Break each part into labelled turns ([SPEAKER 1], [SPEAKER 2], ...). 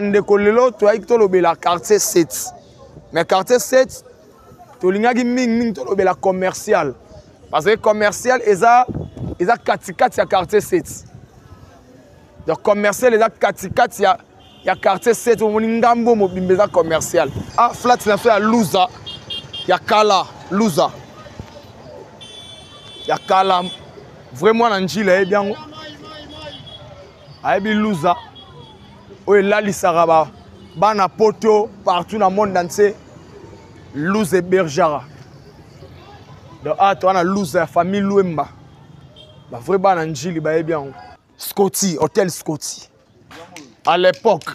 [SPEAKER 1] ndeko lelo toyaki tolobela quartier 7. Mais quartier 7 tolingaki mingi tolobela commercial. Parce que commercial eza katikati ya quartier 7. Donc commercial eza katikati ya quartier 7 omoni ngambo mobimba eza commercial. Ah flat na so ya Luza ya Kala Luza. Ya Kala vraiment na njila e bien. Ayebi Luza oyo elalisaka bana poto partout dans le monde entier. Luza et Bergara. Donc tu as Luza, la famille Louemba. Vraiment na njili bayebi yango. Scotty, hôtel Scotty. À l'époque.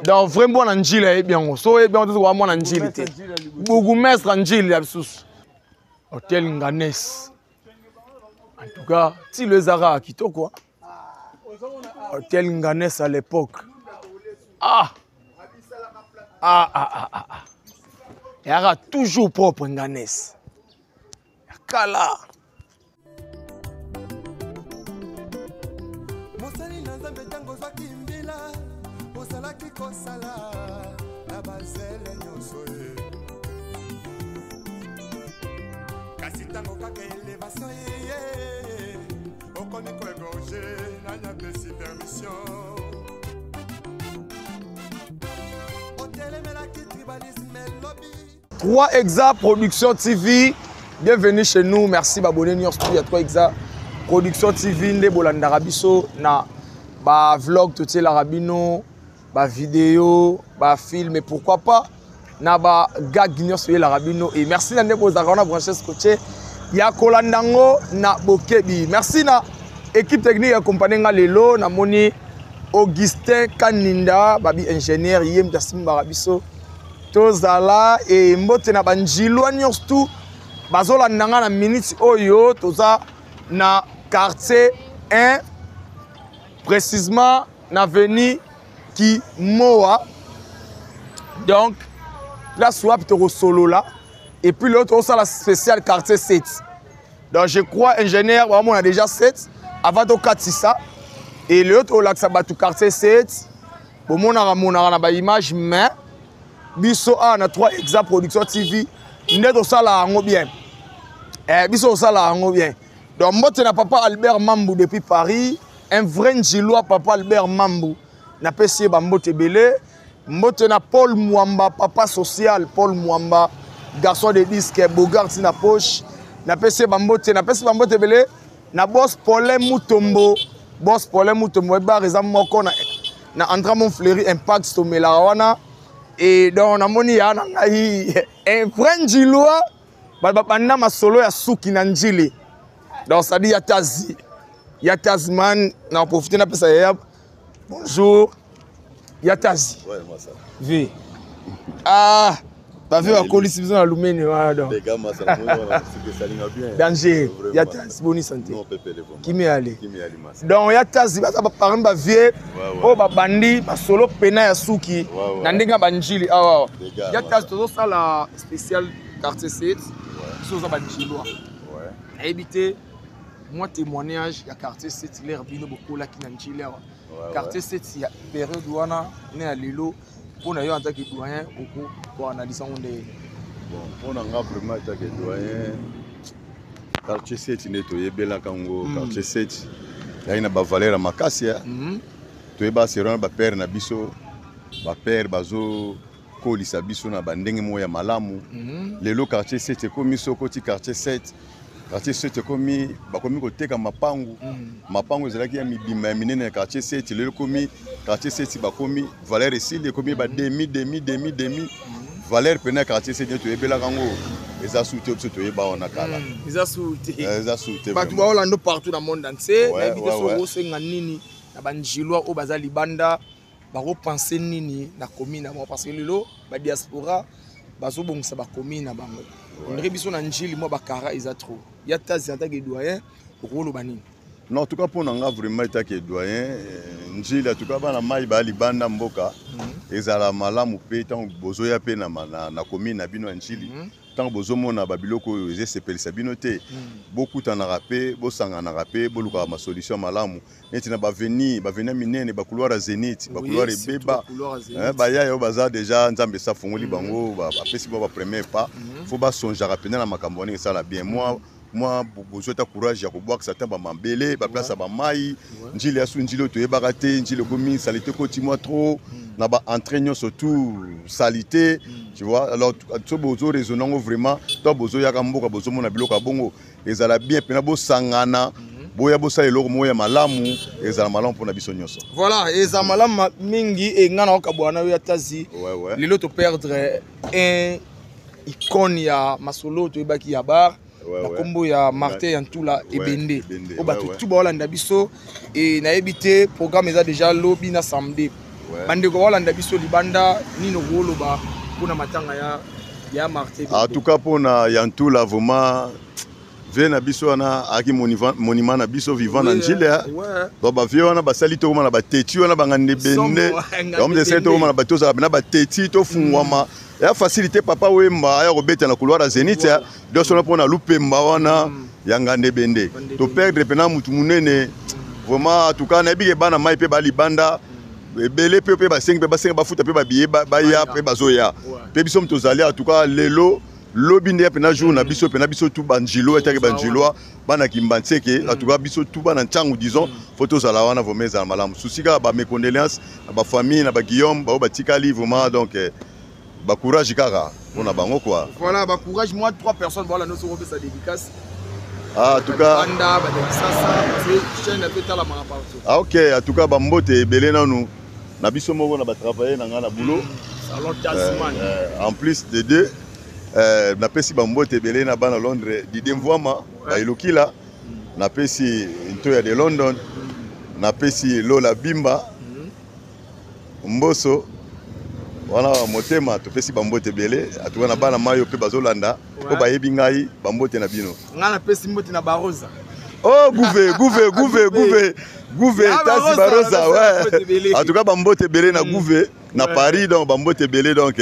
[SPEAKER 1] Donc vraiment na njili bayebi yango. So yebi yango to na njili te. Bourgmestre njili ya bisusu. Hôtel Nganes. En tout cas, si le Zara kitoko. Hôtel Nganes à l'époque. Il y aura toujours propre Nganes. Kala. Trois Exa Production TV, bienvenue chez nous. Merci d'abonner New York Studio à 3 Exa Production TV. Nde bolanda rabiso na ba vlog tout la rabino, ba vidéo, ba film et pourquoi pas na ba gag New York Studio la rabino. Et merci na ndeko zakana branché scotché ya kolandango na bokebi. Merci na équipe technique accompagné nga lelo na moni Augustin Kaninda babi ingénieur yem tasimba rabiso. Tozala et mbote na banjilwa nyonso bazola nanga na minute oyo toza na quartier 1 précisément na avenue Kimoa. Donc là swap to solo là et puis l'autre on la spécial quartier 7. Donc je crois ingénieur on a déjà 7 avant to katisa et l'autre on l'axe batu quartier 7 bon mon na ba image mais biso na 3 Exa Production TV ndeto sala ngo bien biso sala ngo bien donc mbote na papa Albert Mambou depuis Paris un vrai njilois papa Albert Mambou na pesi ba mbote belé mbote na Paul Mwamba papa social Paul Mwamba garçon de disque Bogart na poche na pesi ba mbote belé na boss Paulin Mutombo ba reza moko na Andra Monfleury impact stomela wana. Et donc, on a moni un vrai njilois, bana masolo ya suki na njili. Donc, ça dit Yatazi man, na profiter na pesa ya. Bonjour. Yatazi.
[SPEAKER 2] Ouais, moi ça.
[SPEAKER 1] Vi. Ah, t'as vu la colisse besoin l'alumine donc.
[SPEAKER 2] Les gars, moi ça me bien.
[SPEAKER 1] Danger. Yatazi bonne santé.
[SPEAKER 2] Non, pépé les
[SPEAKER 1] Qui m'est allé.
[SPEAKER 2] Qui
[SPEAKER 1] donc Yatazi ba par exemple ba vie o ba bandi ba solo pena ya suki na ndenga banjili awa. Yatazi tozo ça la spécial quartier 7. Sur ça banjilwa. Ouais. Habité moi témoignage ya quartier 7 l'air bino beaucoup là qui na njili awa. Quartier 7 ya période wana ne ya lelo pour yo en tant que doyen pour analyser on des
[SPEAKER 2] bon on a vraiment en tant que doyen quartier 7 neto yebela kango quartier 7 ya ina ba valeur makasi ya to yeba serona ba père na biso ba père bazo kolisa biso na bandenge moya malamu lelo quartier 7 komi sokoti quartier 7 quartier 7 komi bakomi koteka mapangu mapangu ezalaki ya mibima ya minene ya quartier 7 lelo komi quartier 7 bakomi valeur esili komi ba demi valeur pena quartier 7 to yebela kango eza souté biso to yeba ona kala
[SPEAKER 1] eza souté ba tu Orlando partout dans le monde entier na vidéo so senga nini na banjilwa o bazali banda ba repenser nini na commune parce que lelo ba diaspora bazo bongisa ba commune na bango on biso na njili mo bakara eza trop Yatazi en tant que doyen rolo banini.
[SPEAKER 2] Non, en tout cas pour nanga vraiment état que doyen njili en tout cas bana mai ba libanda mboka ezala malamu pe tant bozoya pe na commune na bino njili tant bozomona babiloko oyo ezesepelisa bino te bokutana rape bosangana rape boluka ma solution malamu neti na baveni minene bakouloir ya Zénith bakouloir ebeba baya yo baza déjà nzambe sa fongoli bango bapesi ba premier pas faut basonjaka pena na makambo wana esala bien moi besoin de courage ya koboaka satan ba mambele ba place ba mai njile asu njile to yebaka te njile komi salité koti moi trop na ba entraînement surtout salité tu vois alors to bozo raisonnant vraiment to bozo yaka mboka bozo mona biloko bongo ezala bien pena bo sangana boya bosa eloko moya malamu ezala malamu pona biso nyonso
[SPEAKER 1] voilà ezala malamu mingi e ngana okabwana yo tazi lelo to perdre un icône ya masolo to yebaki ya bar na kombo ya Martin Yantula ebende o bato tout baolanda biso et na ebité programme eza déjà lobi na samedi bande ko olanda biso libanda nino koloba kuna matanga ya Martin
[SPEAKER 2] en tout cas pona Yantula vraiment vient na biso na aki monument na biso vivant na njile ba ba vie wana basali to na ba teti wana bangande bende comme de cette to na ba to za na ba teti to fungwama ya facilité papa wemba ya robeta na couloir ya Zénith ya doso pona lupemba wana yangande bende to perdre pena mutu munene vraiment en tout cas na bige bana mai pe bali banda ebele pe ba 5 pe ba 5 ba futa pe ba biye ba ya pe bazoya pe biso mtozali en tout cas lelo lobi nde pena jour na biso tout banjilo etaki banjilo bana kimbanseke en tout cas biso tout bana nchangu disons photos à la wana vomeza malamu susika ba mes condoléances ba famille na ba Guillaume ba batikali vraiment donc ba courage kaka on a bango quoi
[SPEAKER 1] voilà ba courage moi 3 personnes voilà nous serons fait sa dédicace
[SPEAKER 2] en tout cas
[SPEAKER 1] banda ba ça chaîne a fait la mara partout
[SPEAKER 2] OK en tout cas ba mbote belé nanu na biso moko na ba travailler na ngana boulot
[SPEAKER 1] salon Tasman
[SPEAKER 2] en plus de deux na pesi ba mbote belé na bana Londres Didier Mvwama ba ilokila na pesi Ntoya de London na pesi Lola Bimba Mboso wana motema topesi bambote belé atuka na bana mayo pe bazolanda ko bayebi ngai bambote na bino
[SPEAKER 1] ngana pesi mbote na baroza
[SPEAKER 2] oh gouve tasi baroza ouais en tout cas bambote belé na gouve na Paris donc bambote belé donc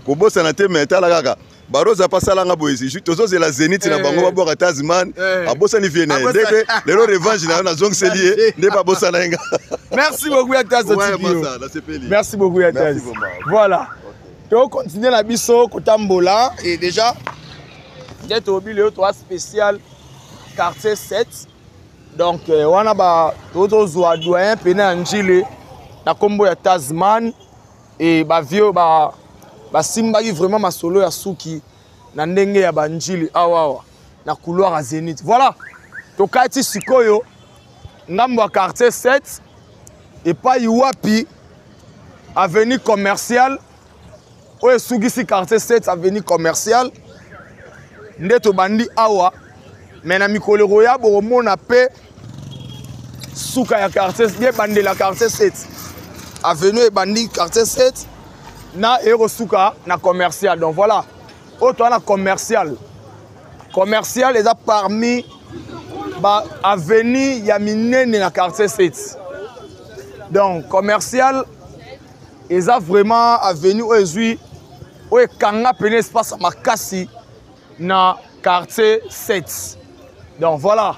[SPEAKER 2] ko bossa na te metala kaka baroza pasalanga boyesi tozo la Zénith na bango ba boka Tasman abosa ni vienne ndeke lelo revanche na zong selie nde ba bossa na nga
[SPEAKER 1] merci beaucoup ya Tazo merci beaucoup ya Tazo voilà to continuer la biso kotambola et déjà d'être au milieu toi spécial quartier 7 donc wana ba toto zo doyen pena njile na kombo ya Tasman et ba vieux ba basimbaki vraiment masolo ya suki na ndenge ya banjili awawa na couloir à Zénith voilà tokati sikoyo ngambo ya quartier 7 et pas iwapi avenue commerciale oyo sugisi quartier 7 avenue commerciale nde tobandi awa mais na mikolo ya bomona pe suka ya quartier bien bande la quartier 7 avenue et bandi quartier 7 na erosuka na commercial donc voilà auto na commercial est parmi ba avenue ya minene na quartier 7 donc commercial est vraiment avenue ezui o ekanga pene espace makasi na quartier 7 donc voilà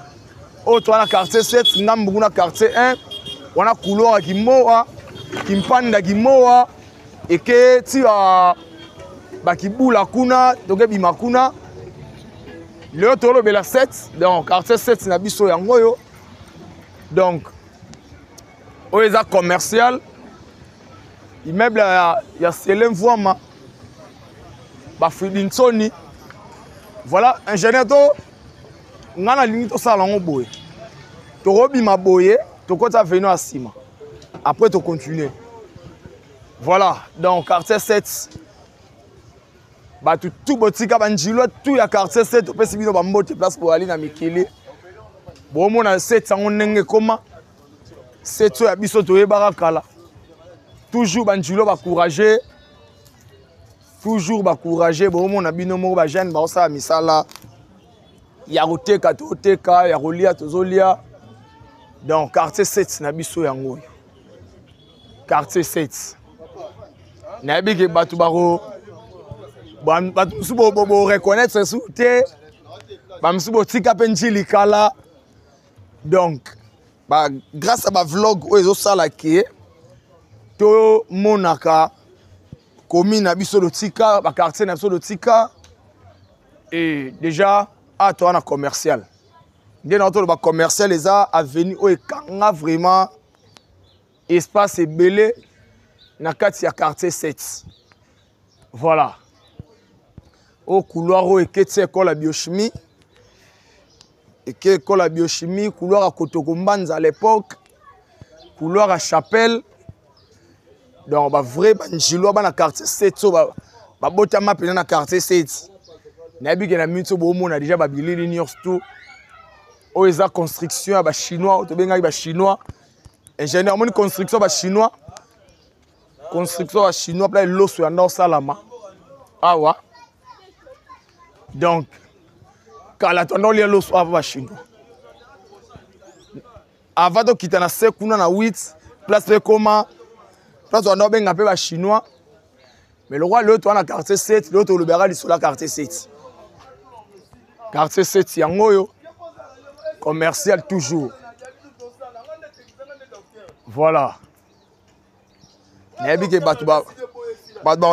[SPEAKER 1] auto na quartier 7 ngambu na quartier 1 wana couloir kimoa kimpanda kimoa et que tu as bakibula kuna toke bimakuna le tolo bela 7 donc quartier 7 na biso yango yo donc oeza commercial immeuble ya Selem Mvwama ba Fridinsoni voilà ingénieur to ngana lingi to sala ngo boye to robi maboye to kota venu asima après to continuer. Voilà, donc quartier 7. Bah tout botika banjilo tout ya quartier 7 opesi bino ba mbote place pour aller na mikili. Bon mon na 7 sango ndenge koma. 7 ya biso to yebaka kala. Toujours banjilo ba courager. Toujours ba courager bon mon na bino mo ba jeune ba osala misala. Ya roteka to teka ya rolia to zolia. Donc quartier 7 na biso yango. Quartier 7. Nabi ke batu baro bamisusu reconnaître sous te bamisusu botika mpe njili kala donc grâce à bavlog oyo ezosalaki tomonaka commune na biso lotika baquartier na biso lotika et déjà toa na commercial nde na toloba commercial eza avenue oyo ekanga vraiment espace ebele na kati ya quartier 7 voilà au couloir oyo eketi école ya biochimie école ya biochimie couloir à Kotoko Mbanza à l'époque couloir à Chapelle donc vrai njilo ba na quartier 7 so ba botama pena na quartier 7 na bi ke na minto bo mona déjà ba bilili nyors tout o eza construction ba chinois to benga ba chinois ingénieur moni construction ba chinois pla loso ya ndao salama awa donc kala tondo lia loso ava ba chinois avant to kita na se kuna na 8 place pe koma place on a benga pe ba chinois mais le roi l'autre on a quartier 7 l'autre le bera sur la quartier 7 yango yo commercial toujours voilà n'abi ke batu ba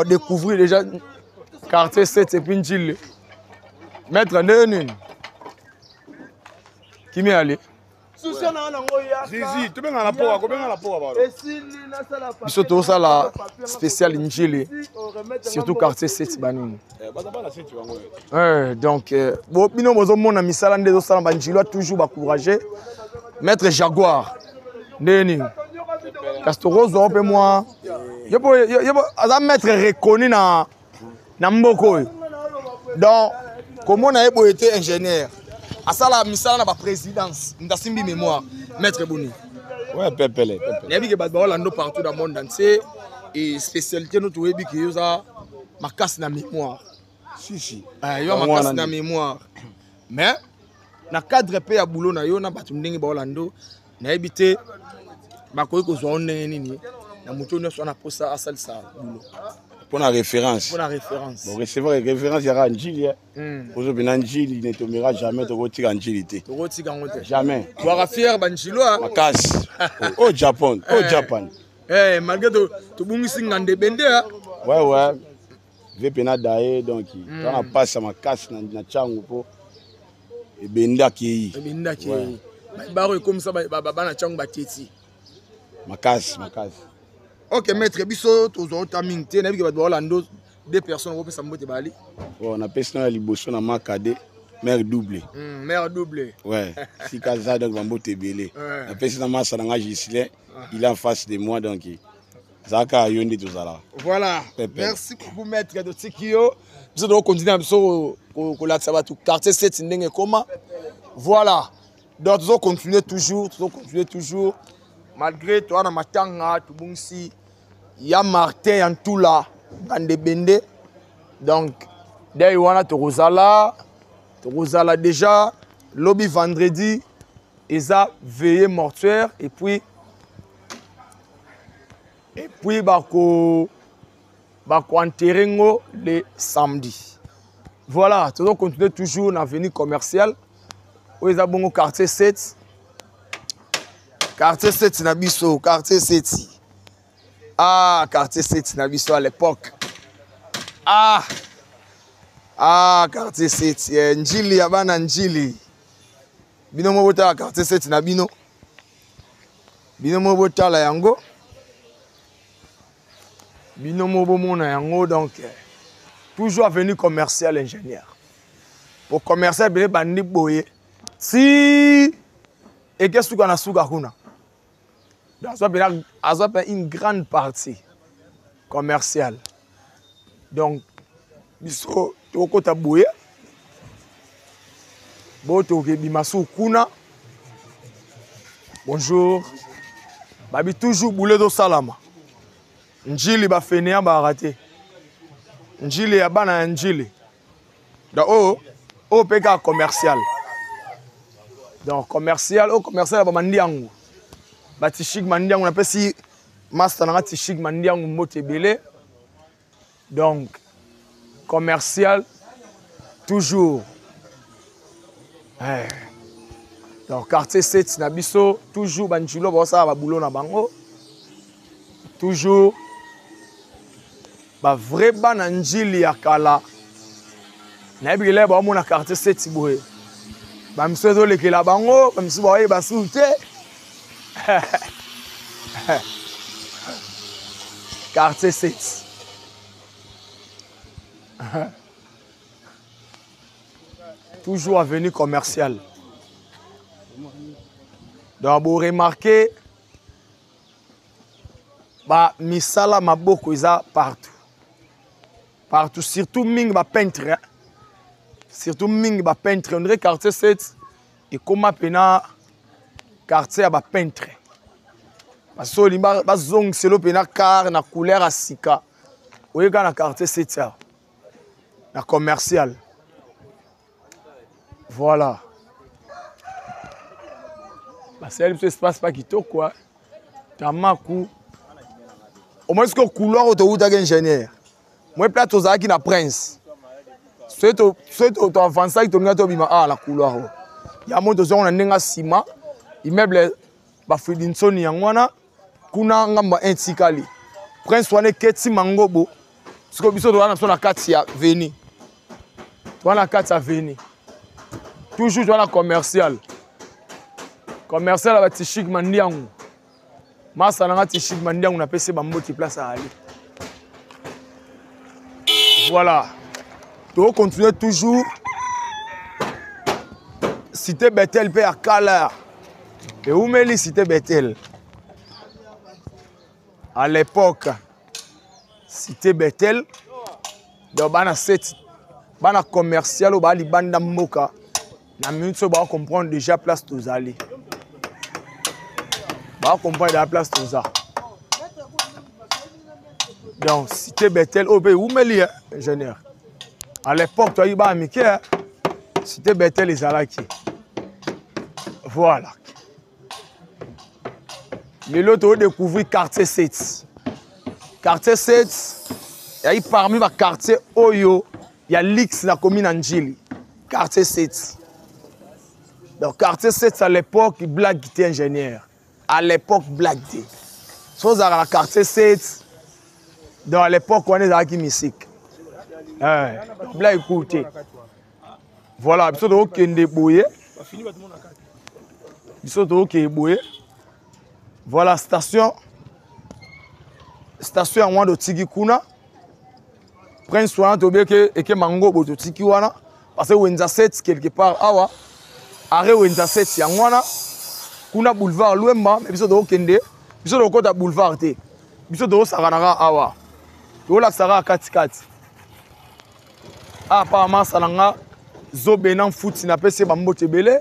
[SPEAKER 1] découvrir déjà quartier 7 et puis njili maître nene qui m'est allé
[SPEAKER 3] Zizi, tu benga la poa, ko benga la poa baro.
[SPEAKER 1] Biso to sala spécial njili surtout quartier 7 banini. Donc bon bino bozo mona misala ndezo sala ba njilo toujours ba courager maître Jaguar neni Castorozo pe moi yebo aza maître reconnu na mboko donc comment on a été ingénieur à ça la misala na ba présidence ndasimbi mémoire maître Boni
[SPEAKER 3] ouais pepele
[SPEAKER 1] nebi ke ba Orlando partout dans le monde entier et spécialité notre webi ki yoza makasi na mémoire
[SPEAKER 3] si
[SPEAKER 1] yo makasi na mémoire mais na cadre pe ya boulot na yo na batu ndenge ba Orlando na ebité bakoyi ko zo ndenge nini na muto nyonso na posa asalisa boulot
[SPEAKER 3] pour la référence.
[SPEAKER 1] Bon,
[SPEAKER 3] recevoir référence, il y aura Njili. Pour bien Njili, il ne tombera jamais de retirer Njili. Jamais.
[SPEAKER 1] Tu auras fier Banjilo.
[SPEAKER 3] Ma casse. Au Japon.
[SPEAKER 1] Malgré tout, tu bungi singande bende.
[SPEAKER 3] Ouais. Vepena dae donc quand on passe à ma casse na changu po et benda ki.
[SPEAKER 1] Baro comme ça baba na changu bateti.
[SPEAKER 3] Ma casse.
[SPEAKER 1] Ok, maître, biso tozo taming te na bi ke ba Orlando deux personnes ko pesa mbote bali.
[SPEAKER 3] On a personne à liboso na makade mère doublée.
[SPEAKER 1] Mère doublée.
[SPEAKER 3] Ouais, si kaza donc mbote belé. Na personne na masa na Gislin, il est en face de moi donc Zaka yondi tozala.
[SPEAKER 1] Voilà. Merci beaucoup maître de Tikio. Biso do continuer biso ko la tsaba tout quartier 7 ndenge koma. Voilà. Donc tozo continuer toujours. Malgré toi, na matanga, tubungsi, ya Martin en tout là, dans des bende. Donc, dès wana Torozala déjà, lobby vendredi, eza veillée mortuaire, et puis bako enterrengo le samedi. Voilà, tu dois continuer toujours dans l'avenue commerciale, où eza bongo quartier 7. Quartier 7 Nabiso, quartier 7. Quartier 7 Nabiso à l'époque. Quartier 7. Njili, Abana Njili. Bino mobota quartier 7 Nabino. Bino mobota la yango. Bino mobomona yango donc toujours avenue commerciale ingénieur. Pour commercial bene bandi boye. Si et qu'est-ce qu'on a souga kuna? Donc, une grande partie commerciale. Donc, biso toko tabouye. Boto ke bimasu kuna. Bonjour. Babi toujours boule do salama. Njili ba fenea ba raté. Njili ya bana njili. Donc peka commercial. Donc commercial ba mandiangu. Batishik mandiangu na pesi master na tishik mandiangu mote belé. Donc commercial, toujours. Donc, quartier 7, Nabiso, toujours, Banchilo, Bossa, Baboulon, Nabango. Toujours, vrai Bananjili Yakala. Nabile, Bamona, quartier 7, Boué. Bamso, le Kilabango, Bamso, Basoute. Quartier 7. Toujours avenue commerciale. Donc, vous remarquez, misala maboko isa partout. Partout, surtout ming ba peintre. Surtout ming ba peintre. On dirait quartier 7 et comment pena quartier à ba peintre. Parce que les zong c'est le pena car na couleur à sika. Oye na quartier 7 ça. Na commercial. Voilà. C'est le espace pas qui to quoi. Tamaku. Au moins ce que couloir autoroute à ingénieur. Moi plate aux aki na prince. C'est au avancer qui tourne to bima la couloir. Ya moto zo na nenga ciment. Immeuble ba Fridinson yangwana kuna ngamba intikali. Prince wane keti mangobo. Ce que biso to na so na kati ya veni. To na kati ya veni. Toujours dans la commercial. Commercial avec Tichik Mandiangu. Massa na Tichik Mandiangu na PC bamboti place à aller. Voilà. Tu continuer toujours. Cité Bethel paix à Kala. Et où met Cité Bethel? À l'époque, Cité Bethel, dans bana 7, bana commercial au bali banda moka. Na minute so ba comprendre déjà place tous aller. Ba comprendre la place tous ça. Donc Cité Bethel au pays où meli ingénieur. À l'époque toi iba amike Cité Bethel les alaki. Voilà. Les l'autre découvrir quartier 7. Quartier 7, il y a parmi les quartiers Oyo, il y a l'X la commune Anjili. Quartier 7. Donc, quartier 7, à l'époque, Black était ingénieur. À l'époque, Black était. Chose à la quartier 7, dans l'époque, on est dans la musique. Black écoutez. Voilà, il faut que vous bouillez. Il faut que vous bouillez. Voilà, station. Station à moi de Tigikuna. Prince Soin, tu sais que Mango, de Tikiwana. Parce que Wenza 7, quelque part, awa. Arrêt Wenza 7, Yangwana. Kuna boulevard Luemba, mais biso do Kende. Biso do Kota boulevard T. Biso do Saranara awa. Do la Sara Katikati. Apparemment, Salanga. Zobenan foot, n'a pas c'est Bambo Tebele.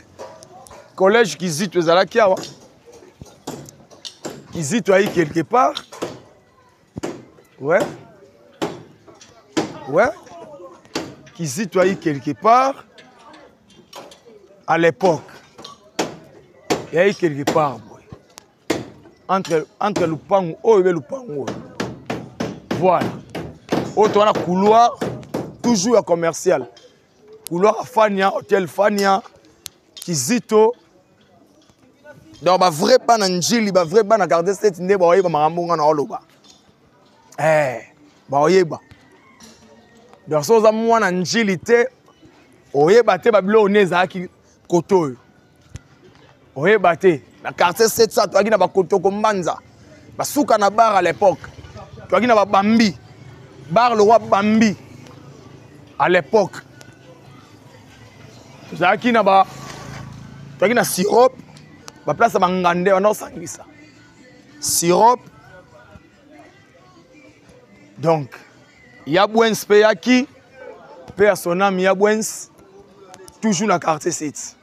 [SPEAKER 1] Collège qui zit les Alakiawa. Qui zit quelque part. Ouais. Ouais. Qui zitoyait quelque part à l'époque. Il y a eu quelque part. Entre le pango et le pango. Voilà. Autre on a couloir, toujours à commercial. Couloir à Fania, hôtel Fania, qui zito. Donc, bah vrai pas n'anjili, bah vrai pas n'a gardé cette idée, bah oyeba marambonga na oloba. Bah oyeba. Donc, si vous avez un agilité, vous avez battu le koto. Vous avez battu. La quartier 700, vous avez battu koto comme Banza. Vous avez battu bar à l'époque. Vous avez battu Bambi. Bar le roi Bambi. À l'époque. Vous avez battu sirop. Vous avez place à Mangande. On a ça. Sirop. Donc. Yabwens Peyaki, personnel Yabwens, toujours dans le quartier 7.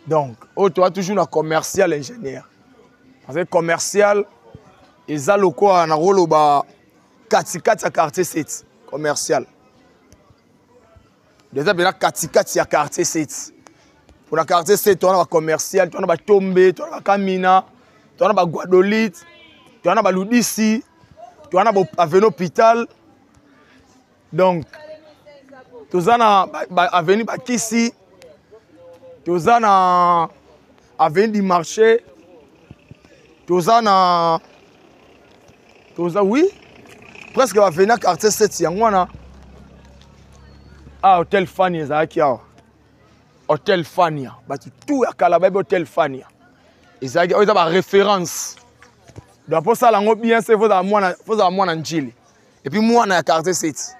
[SPEAKER 1] Donc, toi, toujours dans le commercial ingénieur. Parce que commercial, ils ont le quoi en rôle au 4 quartier 7. Commercial. Déjà, il y a 4 quartier 7. Pour le quartier 7, on a le commercial, on a le Tombe, on a le Kamina, on a le Guadolite, on a le Ludissi, on a l'avenue hôpital. Donc, toza na avenue Bakisi, toza na avenue du marché, toza oui, presque avenue quartier 7 yangwana. Ah, hôtel Fania ezalaki awa. Hôtel Fania, batu tout ya kala ba hôtel Fania. Ezalaki oyo eza ba référence. Donc pour ça lango bien c'est faut à moi njili. Et puis moi na quartier 7.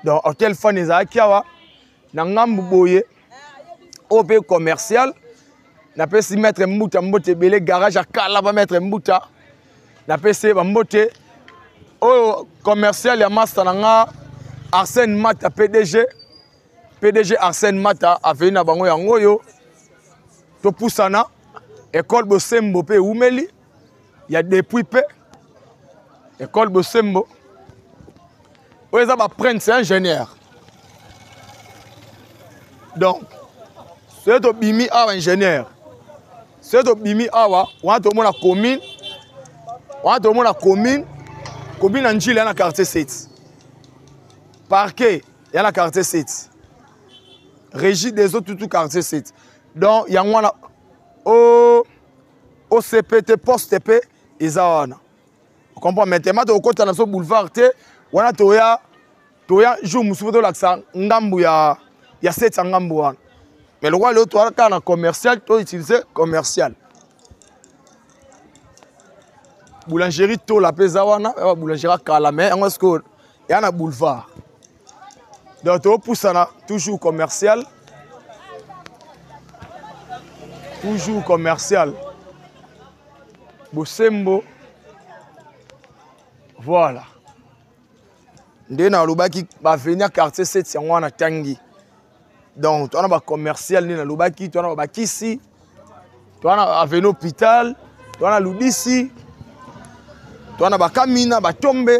[SPEAKER 1] Donc hôtel Fania ezalaki awa na ngambu boye OP commercial. Na pesi mettre mbuta mbote belé garage à kala ba mettre mbuta. Na pesi ba mbote o commercial ya master nga Arsène Mata PDG Arsène Mata aveni na bango yango yo to pusana école Bosembo pe Umeli ya depuis pe école Bosembo oyo eza ba prince ingénieur donc c'est to bimi awa ingénieur c'est to bimi awa wana to mona commune na Njili na quartier 7 parquet il y a la quartier 7 régie des autres tout quartier 7 donc il y a moi au CPT post TP izawana on comprend maintenant to kota na so boulevard te wana toya jour musufu to laksa ngambu ya 7 ngambu wana mais le roi le to kana commercial to utiliser commercial boulangerie to la pezawana boulangerie kala mais en est-ce que il y a na boulevard. Donc, on pousse toujours commercial. Toujours commercial. Bosembo. Voilà. Ndena lobaki va venir quartier 7 yangwana tangi. Donc, on a commercial ndena lobaki, on a bakisi. On a avenue hôpital, on a Ludisi. On a bakamina, batombe.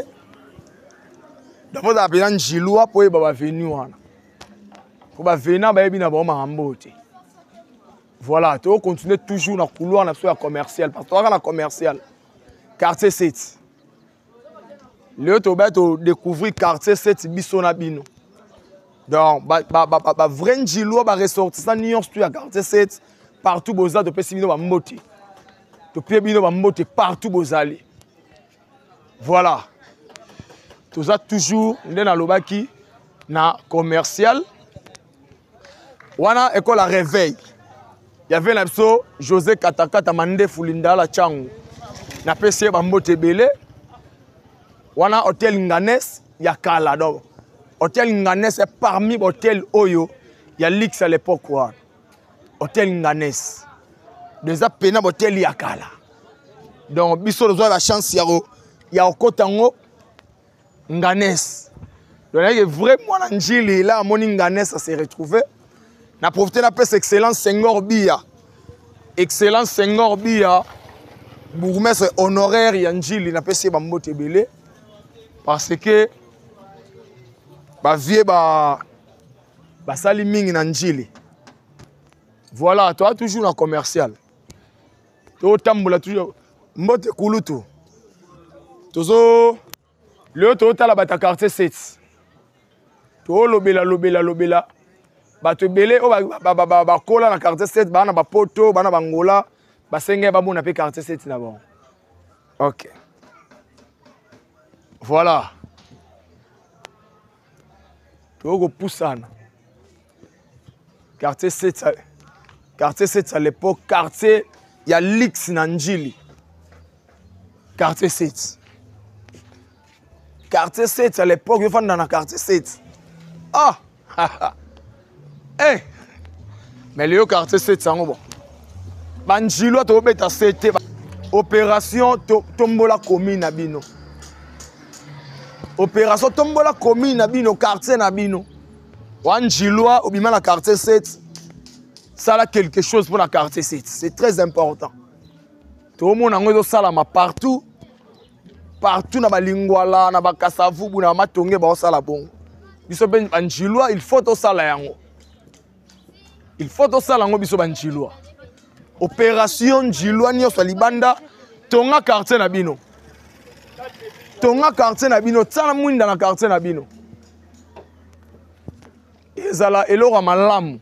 [SPEAKER 1] D'abord, on a un Giloua pour venir. Pour venir, on a un voilà, tu continuer toujours dans le couloir commercial. Parce que tu as un commercial. Quartier 7. Le tu vas découvrir quartier 7 Bissonabino. Donc, vrai Giloua va ressortir ça nuance tu à quartier 7 partout boza tu peux simino ba mbote. Tu peux bino ba mbote partout bozali. Voilà. Tout ça toujours dans lobaki na commercial. Wana école à réveil. Il y avait l'abso José Katakata Mande Fulinda la Changu. Na PC Bambote Belé. Wana hôtel Nganes ya Kala donc. Hôtel Nganes est parmi hôtel Oyo. Il y a l'X à l'époque quoi. Hôtel Nganes. Déjà pena hôtel ya Kala. Donc biso dozo la chance ya okotango Nganes. Donc, vraiment, Njili, là, mon Nganes, ça s'est retrouvé. On a profité de la paix Excellence Senghor Bia. Excellence Senghor Bia, bourgmestre honoraire Njili, on a passé Bambote Belé. Parce que, vie, Saliming Njili. Voilà, toi, toujours en commercial. Toi, toujours. Mbote Kulutu. Toujours. Le total à quartier 7. To lobela. Ba te belé o ba kola na quartier 7 ba na ba poto ba na bangola ba senge ba mona pe quartier 7 na bon. OK. Voilà. To go poussana. Quartier 7 à l'époque quartier il y a l'X na Njili. Quartier 7. Quartier 7 à l'époque, je suis dans le quartier 7. Ah! Eh! Mais le quartier 7, c'est bon. Banjilo, tu as été opération Tombola commune Nabino. Opération Tombola commune Nabino, quartier Nabino. Banjilo, au bima la quartier 7, ça a quelque chose pour la quartier 7. C'est très important. Tout le monde a salama partout. Partout dans la lingwala, dans la kasavu, dans la matonge, dans la bon. Biso ben banjilwa, il faut to sala yango. Il faut to sala yango biso banjilwa. Opération Jilwa nyo so libanda, tonga quartier na bino. Tonga quartier na bino, tsala mwinda na quartier na bino. ezala eloko malamu.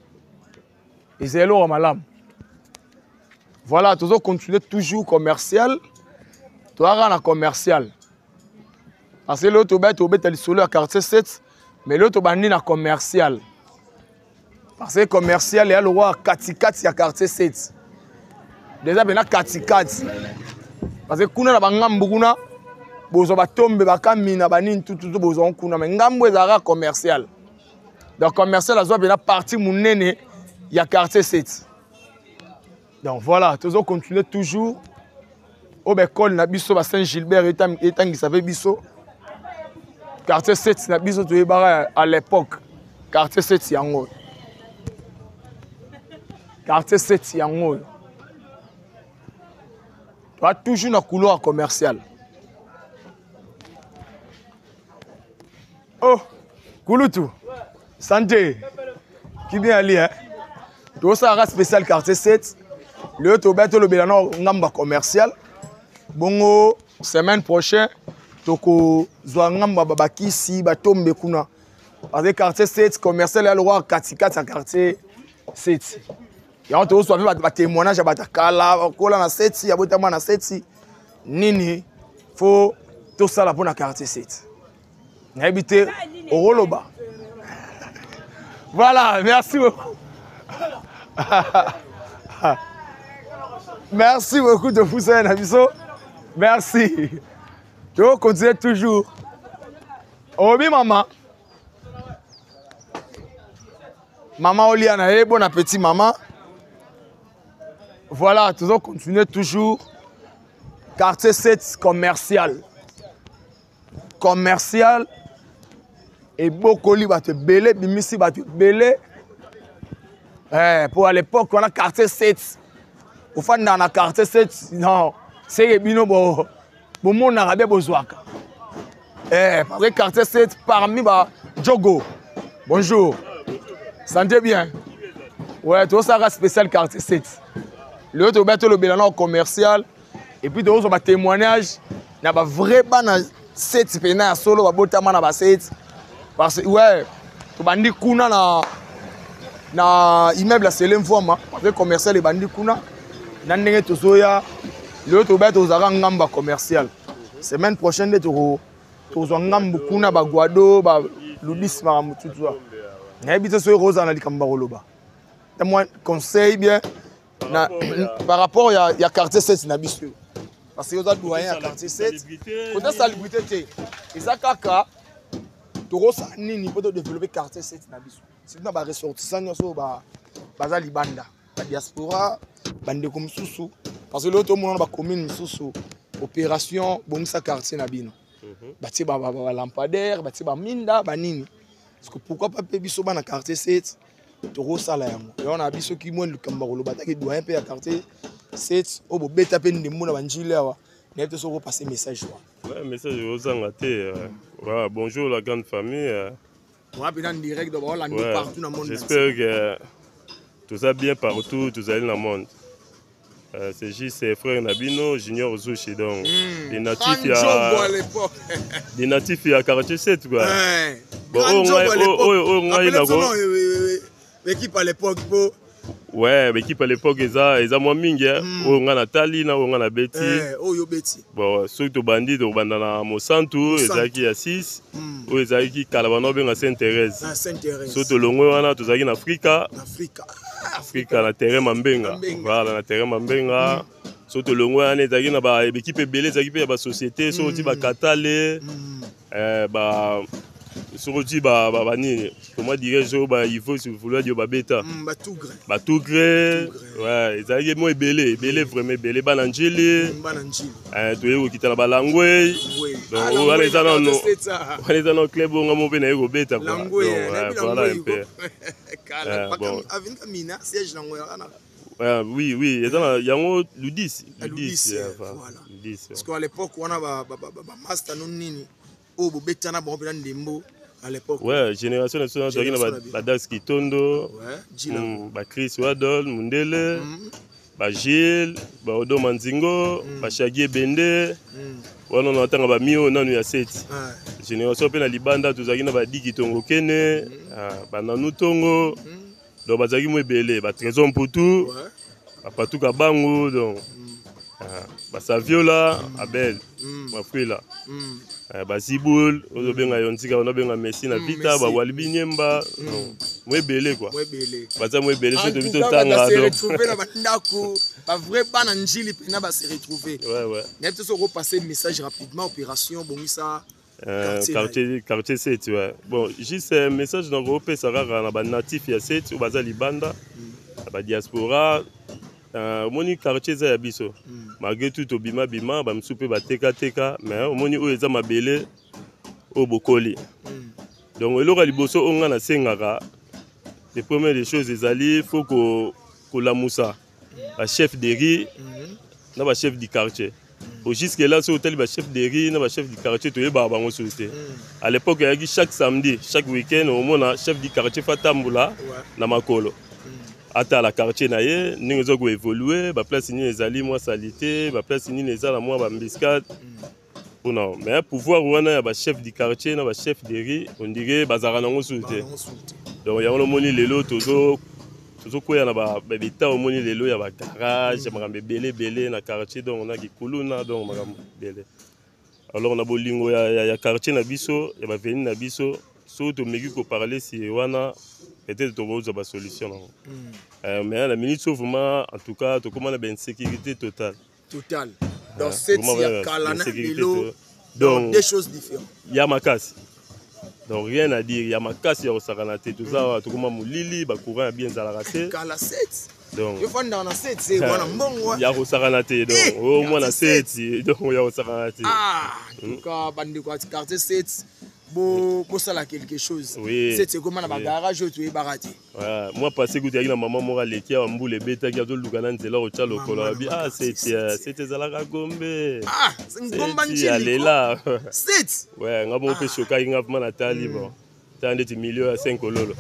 [SPEAKER 1] Ezala eloko malamu. Voilà, tu dois continuer toujours commercial. Tu as un commercial. Parce que l'autre est solo à quartier 7, mais l'autre est un commercial. Parce que commercial, il y a le roi Katikati à quartier 7. Déjà, il y a Katikati. Parce que kuna na bangambu kuna bozo batombe bakamina banini tout bozo kuna mais ngambu ezara commercial. Donc commercial azo bien partie munene ya quartier 7. Donc voilà, toujours continuer toujours au école na biso ba Saint-Gilbert etangi savait biso. Quartier 7 na biso to yebara à l'époque. Quartier 7 yango. Quartier 7 yango. Tu as toujours un couloir commercial. Oh, Kouloutou, santé. Qui vient aller, hein? Tu as un spécial quartier 7. Le Tobet, le Bélano, un commercial. Bongo, semaine prochaine, tu as un babaki si, batombe kuna. Parce que quartier 7, commercial, il y a le roi Katikat à quartier 7. Et on te reçoit des témoignages à Batakala, on a 7, il y a beaucoup de 7. Nini, faut tout ça là pour la quartier 7. Habiter au Roloba. Voilà, merci beaucoup. Merci beaucoup de vous faire un abisso. Merci. Je vais continuer toujours. Obi maman. Maman Oliana, bon appétit maman. Voilà, toujours continuer toujours. Quartier 7 commercial. Commercial. Et beaucoup de gens belé, bimisi batu belé. Pour à l'époque, on a quartier 7. Au fond, dans la quartier 7, non, c'est bino bo mon arabe bozwaka. Parce que quartier 7 parmi ba Djogo. Bonjour. Santé bien. Ouais, tout ça reste spécial quartier 7. Le autre bête le bilan commercial et puis d'autres ba témoignage na ba vrai bana 7 pena solo ba botama na ba 7 parce que ouais to bandi kuna na immeuble à Selem Forma parce que commercial et bandi kuna na ndenge tozoya le autre bête ozara ngamba commercial semaine prochaine to ngambu kuna ba Guado ba Ludis maramututu na habite so rosa na likamba roloba moi conseil bien par rapport à quartier 7 na biso parce que vous êtes doyen à quartier 7 faut de salubrité et ça kaka to ça nini pour développer quartier 7 na biso c'est na ba ressortissant nyoso ba baza libanda ba diaspora bande comme susu parce que l'autre monde ba commune susu opération bongisa quartier na bino bati ba lampadaire bati ba minda ba nini parce que pourquoi pas biso ba na quartier 7 toro sala yango et on a biso ki mo lukamba ko lobata ki doyen pe ya quartier 7 o bo beta pe ndimbo na banjile awa na te so ko passer message wa
[SPEAKER 4] ouais message aux angate voilà bonjour la grande famille
[SPEAKER 1] on a bien en direct de voilà partout dans le monde
[SPEAKER 4] j'espère que tout ça bien partout tout ça dans le monde c'est juste frère Nabino Junior Zushi donc des natifs des natifs à quartier 7 quoi
[SPEAKER 1] bon l'équipe à l'époque
[SPEAKER 4] ouais l'équipe à l'époque ils ont moins mingi on a Nathalie na on a Betty
[SPEAKER 1] yo Betty
[SPEAKER 4] bon surtout bandit au bandana Monsanto ezaki ya 6 ou ezaki Kalabano benga Sainte-Thérèse surtout longo wana tozaki na Afrika na terrain Mambenga voilà na terrain Mambenga surtout longo wana ezaki na ba équipe belé ezaki pe ba société surtout ba Katale ba surtout ba nini comment dirais-je ba il faut si vous voulez dire ba bêta ba tout gré ouais ezali mo belé vraiment belé bananjili to yeko kitala ba langwe donc on est dans nos club on mo pe na yeko bêta quoi voilà un peu
[SPEAKER 1] bon avec Mina siège langwe
[SPEAKER 4] oui ezana yango Ludis
[SPEAKER 1] voilà parce qu'à l'époque on a ba master non nini o bo bêta na bon pe ndembo à l'époque
[SPEAKER 4] ouais génération nationale qui na ba Das Kitondo ba Chris Wadol Mundele ba Gilles ba Odo Manzingo ba Chagie Bende wana na tanga ba mio nanu ya 7 génération pe na libanda tozaki na ba diki tongo kene ba nanu tongo donc bazaki mo ebele ba trésor mputu ba patuka bango donc ba saviola abel ba frila ba zibul ozo benga yontika ona benga Messi na vita ba walibinyemba mo ebele quoi baza mo ebele so to bito tanga
[SPEAKER 1] donc retrouver na bandako ba vrai bana njili pena ba se retrouver
[SPEAKER 4] ouais
[SPEAKER 1] net so repasser message rapidement opération bongisa
[SPEAKER 4] quartier 7 ouais bon juste un message dans groupe ça na ba natif ya 7 ou baza libanda ba diaspora moni quartier za ya biso malgré tout obima bima ba msupe ba teka mais moni o eza mabele o bokoli donc eloko liboso onga na sengaka les premières des choses ezali faut ko la moussa ba chef de riz na ba chef du quartier au jusque là so hôtel ba chef de riz na ba chef du quartier to yeba bango souté à l'époque il y a chaque samedi chaque week-end au mona chef du quartier fatambula na makolo ata la quartier na ye ningo zo évoluer ba place ni ezali moi salité ba place ni ezala moi ba mbiscade non mais pouvoir wana ya ba chef du quartier na ba chef de riz on dirait bazara nango souté donc ya ono moni lelo tozo koya na ba beta omoni lelo ya ba garage makambe belé na quartier donc on a kikuluna donc makambe belé alors on a bolingo ya quartier na biso ya ba veni na biso so to meki ko parler si wana peut-être to boza ba solution mais la minute sauvement en tout cas to comment la insécurité totale
[SPEAKER 1] dans cette kalana lelo donc des choses différentes
[SPEAKER 4] ya makasi donc rien à dire ya makasi ya osakanaté tout ça to comment mulili ba courant bien za la raté
[SPEAKER 1] kala 7
[SPEAKER 4] donc
[SPEAKER 1] il faut dans 7 c'est wana mbongo
[SPEAKER 4] ya osakanaté donc au moins na 7 donc ya osakanaté
[SPEAKER 1] en tout cas bandi kwa quartier 7 bo sala quelque chose c'est comment na ba garage tu es barati
[SPEAKER 4] ouais moi passé goûter na maman mora leki ya mbule beta ki azoluka na nzela o tchalo kola bi c'était zalaka gombe
[SPEAKER 1] ngomba njili
[SPEAKER 4] alela
[SPEAKER 1] 7
[SPEAKER 4] ouais ngabo pe choka inga vraiment na tali bon tande ti milieu ya 5 kololo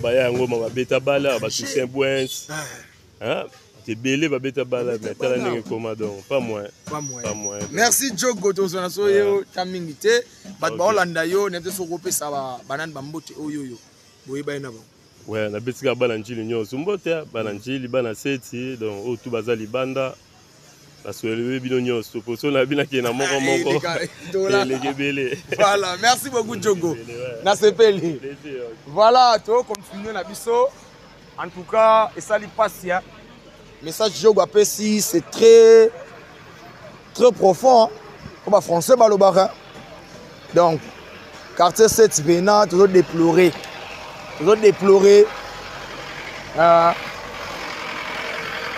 [SPEAKER 4] ba ya ngoma ba beta bala ba toucher boins te belé ba beta bala mais tala ndenge koma donc pas moins
[SPEAKER 1] merci Jogo tozona so yo tamingite bat ba Holanda yo nete so kopesa banane bambote oyoyo boyeba ina ba
[SPEAKER 4] ouais na betika bana njili nyonso mbote bana njili bana seti donc o tu baza libanda na soelewe bino nyonso poso na bina ki na moko belé
[SPEAKER 1] voilà merci beaucoup Jogo na sepeli voilà to continuer na biso en tout cas et ça li passe ya message Jogo apesi c'est très profond comme en français balobara donc quartier 7 Bénin toujours déplorer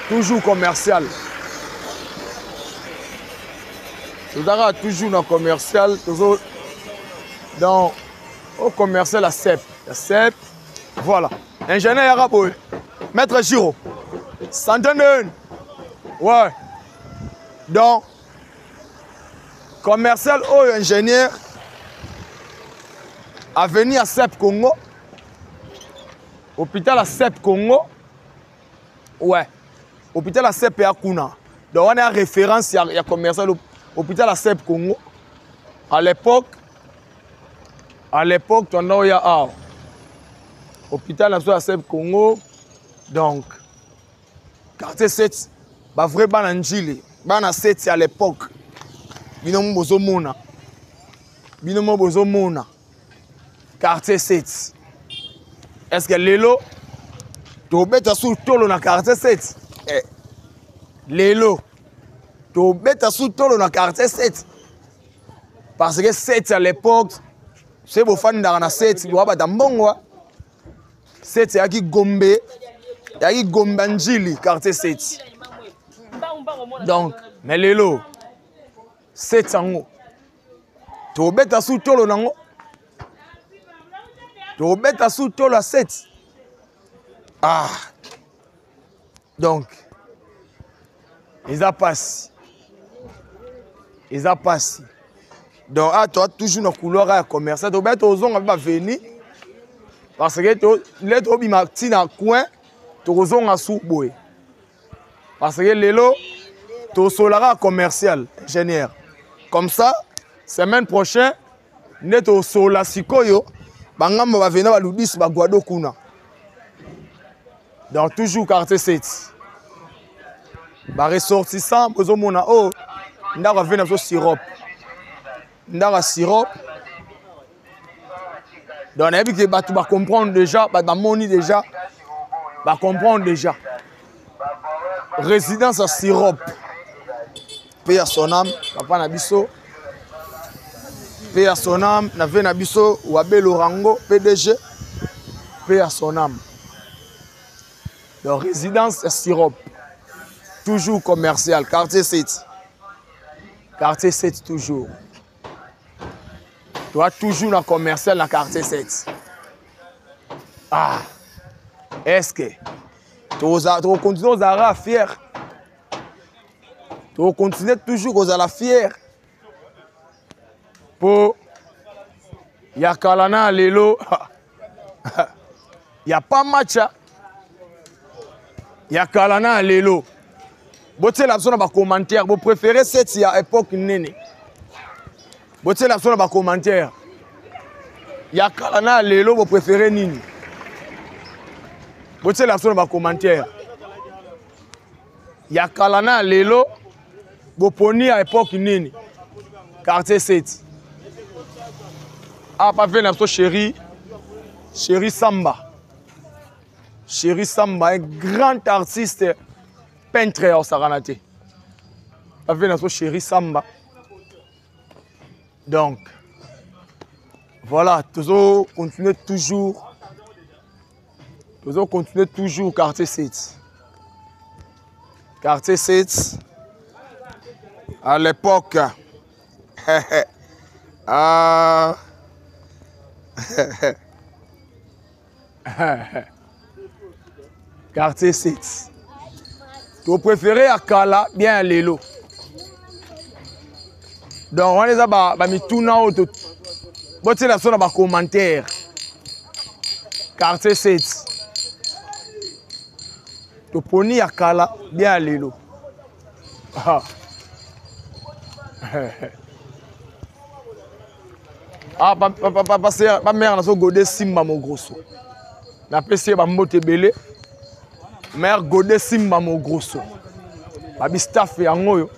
[SPEAKER 1] toujours commercial toujours dans commercial toujours dans au commercial la CEP voilà ingénieur arabe maître Giro Santanen ouais donc commercial ou ingénieur avenir à CEP Congo hôpital à CEP Congo ouais hôpital à CEP et à Kuna donc on a référence il y a commercial hôpital à CEP Congo à l'époque on a eu hôpital à CEP Congo donc quartier 7 ba vrai bana njili bana 7 à l'époque binomo bozomona quartier 7 est-ce que lelo to beta sous tolo na quartier 7 lelo to beta sous tolo na quartier 7 parce que 7 à l'époque c'est beau fan na 7 bo ba tambongo 7 yaki gombe njili quartier 7 donc mais lelo 7 ango to beta sous tolo nango to beta sous tolo 7 donc ils a passé donc toi toujours dans couloir à commerçant to beta ozonga ba venir parce que les to bima tina coin to ozonga sous boy parce que lelo to solara commercial ingénieur Comme ça, semaine prochaine, net au sola sikoyo, bangamba va venir à l'Udis, ba Guado Kuna. Donc toujours quartier 7. Ba ressortissant, besoin mona oh, nda va venir au sirop. Nda va sirop. Donc on a vu que bah tu vas comprendre déjà, bah moni déjà, bah comprendre déjà. Résidence à sirop. Paix à son âme, papa Nabiso. Paix à son âme, Navé Nabiso, Wabe Lorango, PDG. Paix à son âme. Donc, résidence à sirop. Toujours commercial, quartier 7. Quartier 7, toujours. Tu as toujours un commercial dans quartier 7. Ah, est-ce que tu continues à être fier? Tu continues toujours à être fier. Pour Yakalana Lelo. Il n'y a pas match. Yakalana Lelo. Boté la zone de commentaire. Vous préférez cette époque néné. Boté la zone de commentaire. Yakalana Lelo. Vous préférez nini. Boté la zone de commentaire. Yakalana Lelo. Vous prenez à époque néné. Quartier 7. Ah, pas venir notre chéri Samba. Chéri Samba, un grand artiste peintre au Saranate. Pas venir notre chéri Samba. Donc, voilà, toujours continuer toujours. Toujours continuer toujours quartier 7. Quartier 7. À l'époque. Quartier 7. Tu préfères à Kala, bien à Lelo. Donc, on les a mis tout dans l'autre. Bon, c'est la zone de commentaire. Quartier 7. Tu prends à Kala, bien à Lelo. Ah, pas mère, on a godé Simba mon grosso. La PC va monter belé. Mère godé Simba mon grosso. Babi staff et angoyo.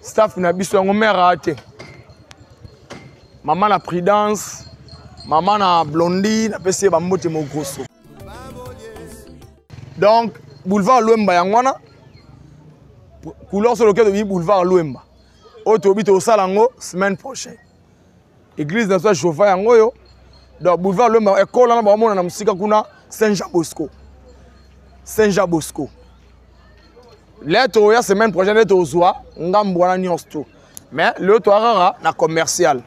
[SPEAKER 1] Staff n'a biso en mère a été. Maman la Prudence. Maman la Blondie. La PC va monter mon grosso. Donc, boulevard Luemba Yangwana. Couleur sur lequel de boulevard Luemba. Autobit au Salango, semaine prochaine. Église de la Jova Yangoyo. Donc, boulevard Luemba, école là, on a musika kuna Saint-Jean Bosco. Saint-Jean Bosco. Lettre la semaine prochaine, lettre au Zoa, on a mbouana nyonsto. Mais le toarara, na commercial.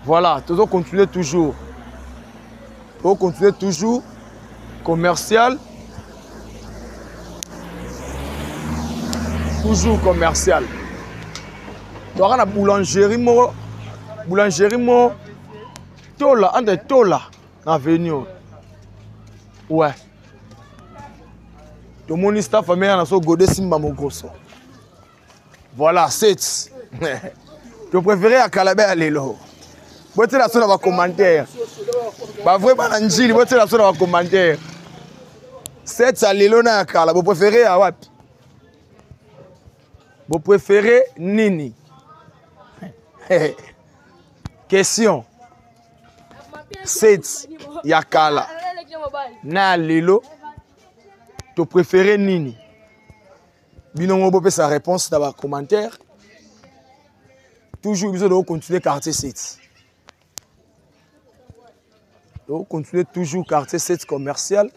[SPEAKER 1] Voilà, toujours continuer toujours. Toujours continuer toujours. Commercial. Toujours commercial. Tu as la boulangerie, Tola, entre Tola, dans l'avenue. Ouais. Tout le monde est staff, mais on a godé Simba Mogrosso. Voilà, 7. Tu préfères à Calabé à Lelo. Vous êtes là sur les commentaires. Bah, vraiment, Angeli, vous êtes là sur les commentaires. 7 à Lelo na Calabé. Vous préférez à Wapi? Vous préférez Nini? Question. 7 Yakala. Na Lelo. Tu préfères Nini? Binon Obo sa réponse dans les commentaires. Toujours besoin de continuer quartier 7. Donc continuer toujours quartier 7 commercial.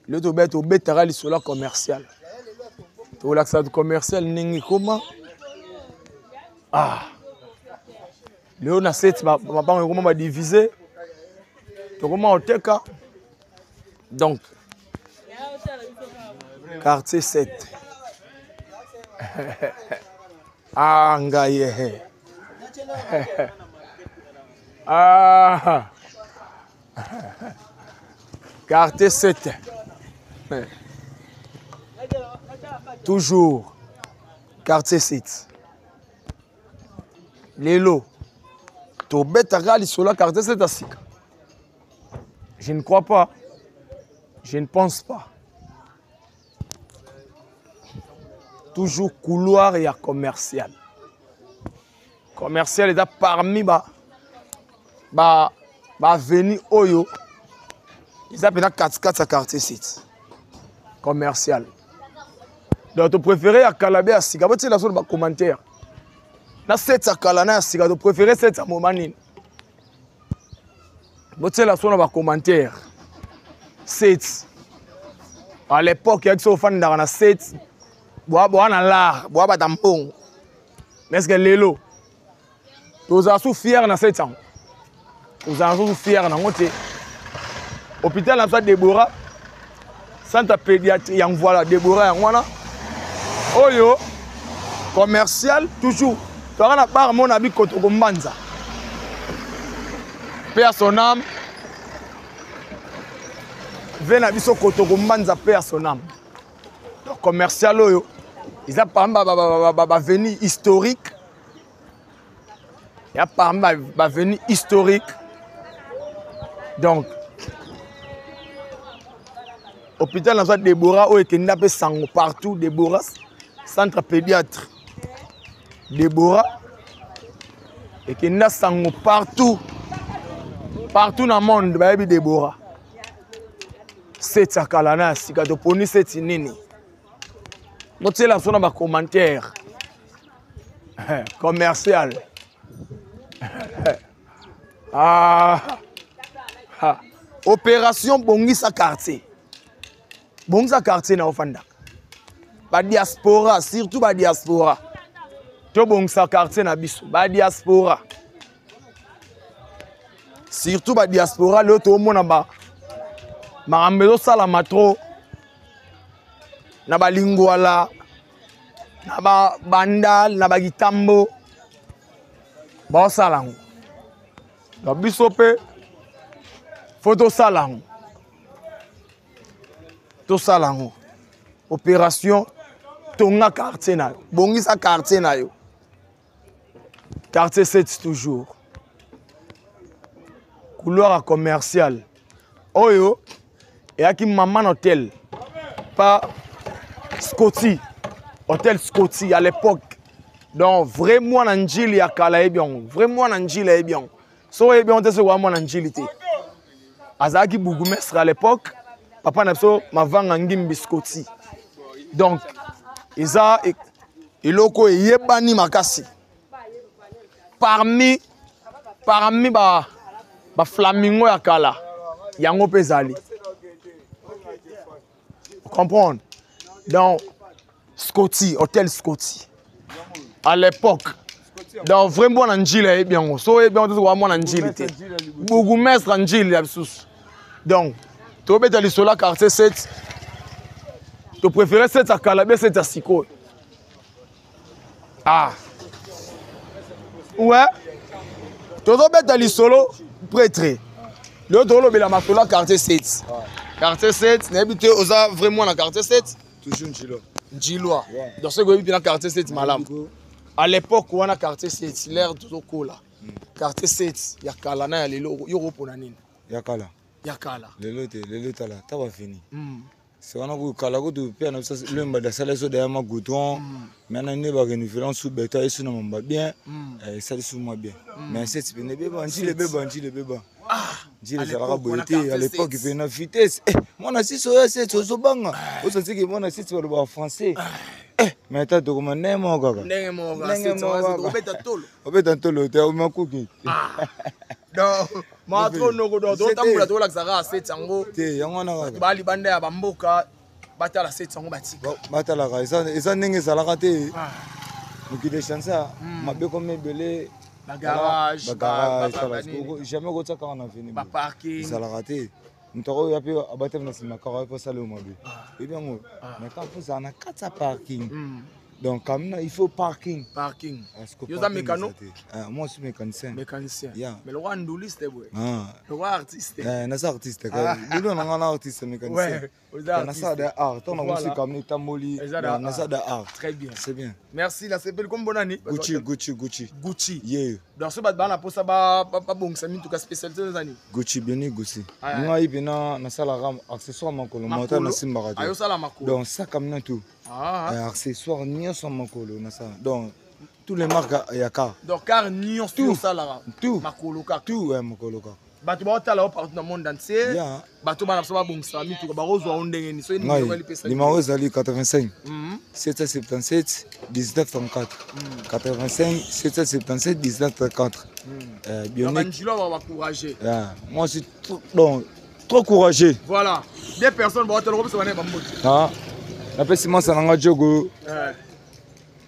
[SPEAKER 1] Le to bet au betara sur la commercial. To l'accès commercial ningi comment? Ah. Le on a 7 ma pas comment va diviser. To comment on teka. Donc quartier 7. Ah, ngaye. Ah. Quartier 7. Toujours quartier 7. Lelo. Tobetaka lisolo quartier 7 asika. Je ne crois pas. Je ne pense pas. Toujours couloir et commercial. Commercial est parmi veni oyo. Ils appellent 4-4 à quartier 7. Commercial. Donc, tu préfères à Calabé à Siga. Tu sais, la zone de commentaire. Na 7 à Calana à Siga. Tu préfères 7 à Momanine. Tu sais, la zone de commentaire. 7. À l'époque, il y a des fans dans 7. Bois na l'art. Bois tampon. Mais est-ce que l'élo? Tu as souffert dans 7 ans. Tu as souffert dans l'hôpital. Hôpital de Déborah. Centre pédiatrie, yang voilà, Déborah, yang voilà. Oyo, commercial, toujours. Tu as part mon ami Kotoko Mbanza. Paix à son âme. Vena biso Kotoko Mbanza, paix à son âme. Donc, commercial, oyo. Ils ont pas venu historique. Il y a pas venu historique. Donc, hôpital dans Déborah, où est sango partout, Déborah, centre pédiatre. Déborah, et qu'il y a sango partout, partout dans le monde, baby Déborah. C'est ça kalana, si tu poni c'est nini. Moi tu la zone de commentaire commercial. Opération Bongisa quartier. Bongisa quartier na ofanda. Ba diaspora, surtout ba diaspora. To Bongisa quartier na biso, ba diaspora. Surtout ba diaspora le to mona ba. Marambezo sala matro. Na ba lingwala. Na ba bandal, na ba gitambo. Ba salango. Na biso pe photo salango. To salango. Opération Tonga quartier na yo. Bongisa quartier na yo. Quartier 7 toujours. Couloir commercial. Oyo. Et à qui maman hôtel. Pas Scotty. Hôtel Scotty à l'époque. Donc vraiment Nanjili ya kala ebion. Vraiment Nanjili ebion. So ebion te se wa mo Nanjili te. Azaki bougumestre à l'époque. Papa Napso mavanga ngimbi Scotty. Donc Isa iloko yebani makasi. Parmi ba flamingo ya kala. Yango pezali. Comprendre? Donc Scotty, hôtel Scotty. À l'époque. Donc vraiment Nanjili bien. So bien on wa mo Nanjili te. Bougumestre Nanjili absus. Donc tu veux aller sur la quartier 7. Tu préfères 7 à Calabé, 7 à Siko. Ah. Ouais. Tu veux aller solo prêtre. Le dolo bela masola quartier 7. Quartier 7, n'habite osa vraiment dans quartier 7.
[SPEAKER 3] Toujours Njilo.
[SPEAKER 1] Njilo. Dans ce que dans quartier 7 malam. À l'époque où on a quartier 7, l'air toujours cool. Quartier 7, il y a Kalana, il y a Europe nini.
[SPEAKER 3] Yakala.
[SPEAKER 1] Yakala.
[SPEAKER 3] Le tala, t'as pas fini. C'est on a vu Kalago de Père, le mba de salaire sur derrière ma goudron. Maintenant, il y a une différence sous bêta et sur mon bas bien. Et ça sous moi bien. Mais c'est ce n'est pas le bébé. J'ai les arabes à l'époque, il fait une vitesse. Mon assis sur c'est au bang. Vous savez que mon assis sur le français. Mais t'as tout comme un mon gars.
[SPEAKER 1] Donc, matro noko do tambula to la xara 7 yango.
[SPEAKER 3] Te yango na
[SPEAKER 1] ba libanda ya bamboka batala 7 yango batika.
[SPEAKER 3] Batala ka eza ndenge salaka te. Mukide chansa mabe comme belé
[SPEAKER 1] garage
[SPEAKER 3] jamais ko tsaka na fini.
[SPEAKER 1] Ba parking
[SPEAKER 3] salaka te. Mutoro ya pe abate na sima ka ko sala mabe. Et bien moi, mais quand vous en a 4 parking. Donc, comme il faut parking.
[SPEAKER 1] Parking. Vous êtes mécano?
[SPEAKER 3] Moi, je suis mécanicien.
[SPEAKER 1] Mécanicien.
[SPEAKER 3] Yeah.
[SPEAKER 1] Mais le roi ndouliste, le roi artiste.
[SPEAKER 3] Non, c'est artiste. Nous, on a un artiste mécanicien. ça de art. Ton aussi comme Tamoli. Ça de art.
[SPEAKER 1] Très bien.
[SPEAKER 3] C'est bien.
[SPEAKER 1] Merci. Là, c'est comme bonne année.
[SPEAKER 3] Gucci. Yeah.
[SPEAKER 1] Donc, ce bâtiment, pour ça, pas bon, ça en tout cas spécialité des années.
[SPEAKER 3] Gucci, bien Gucci. Nous avons eu un salaire accessoire Makolo. Donc, ça comme tout. Accessoire, ni son Makolo. Donc, tous les marques, il y a car.
[SPEAKER 1] Donc, car ni on tout ça là.
[SPEAKER 3] Tout.
[SPEAKER 1] Makolo.
[SPEAKER 3] Tout est Makolo.
[SPEAKER 1] Bato ba otala partout dans le monde entier. Bato ba na bon ça mi tout ba rozo ondenge ni so ni
[SPEAKER 3] numéro zali 85 777 1934 85 777 1934
[SPEAKER 1] Bionique.
[SPEAKER 3] Moi je suis trop courageux.
[SPEAKER 1] Voilà. Des personnes ba otala ko so ba mbote.
[SPEAKER 3] Na pesi mansa nanga jogo.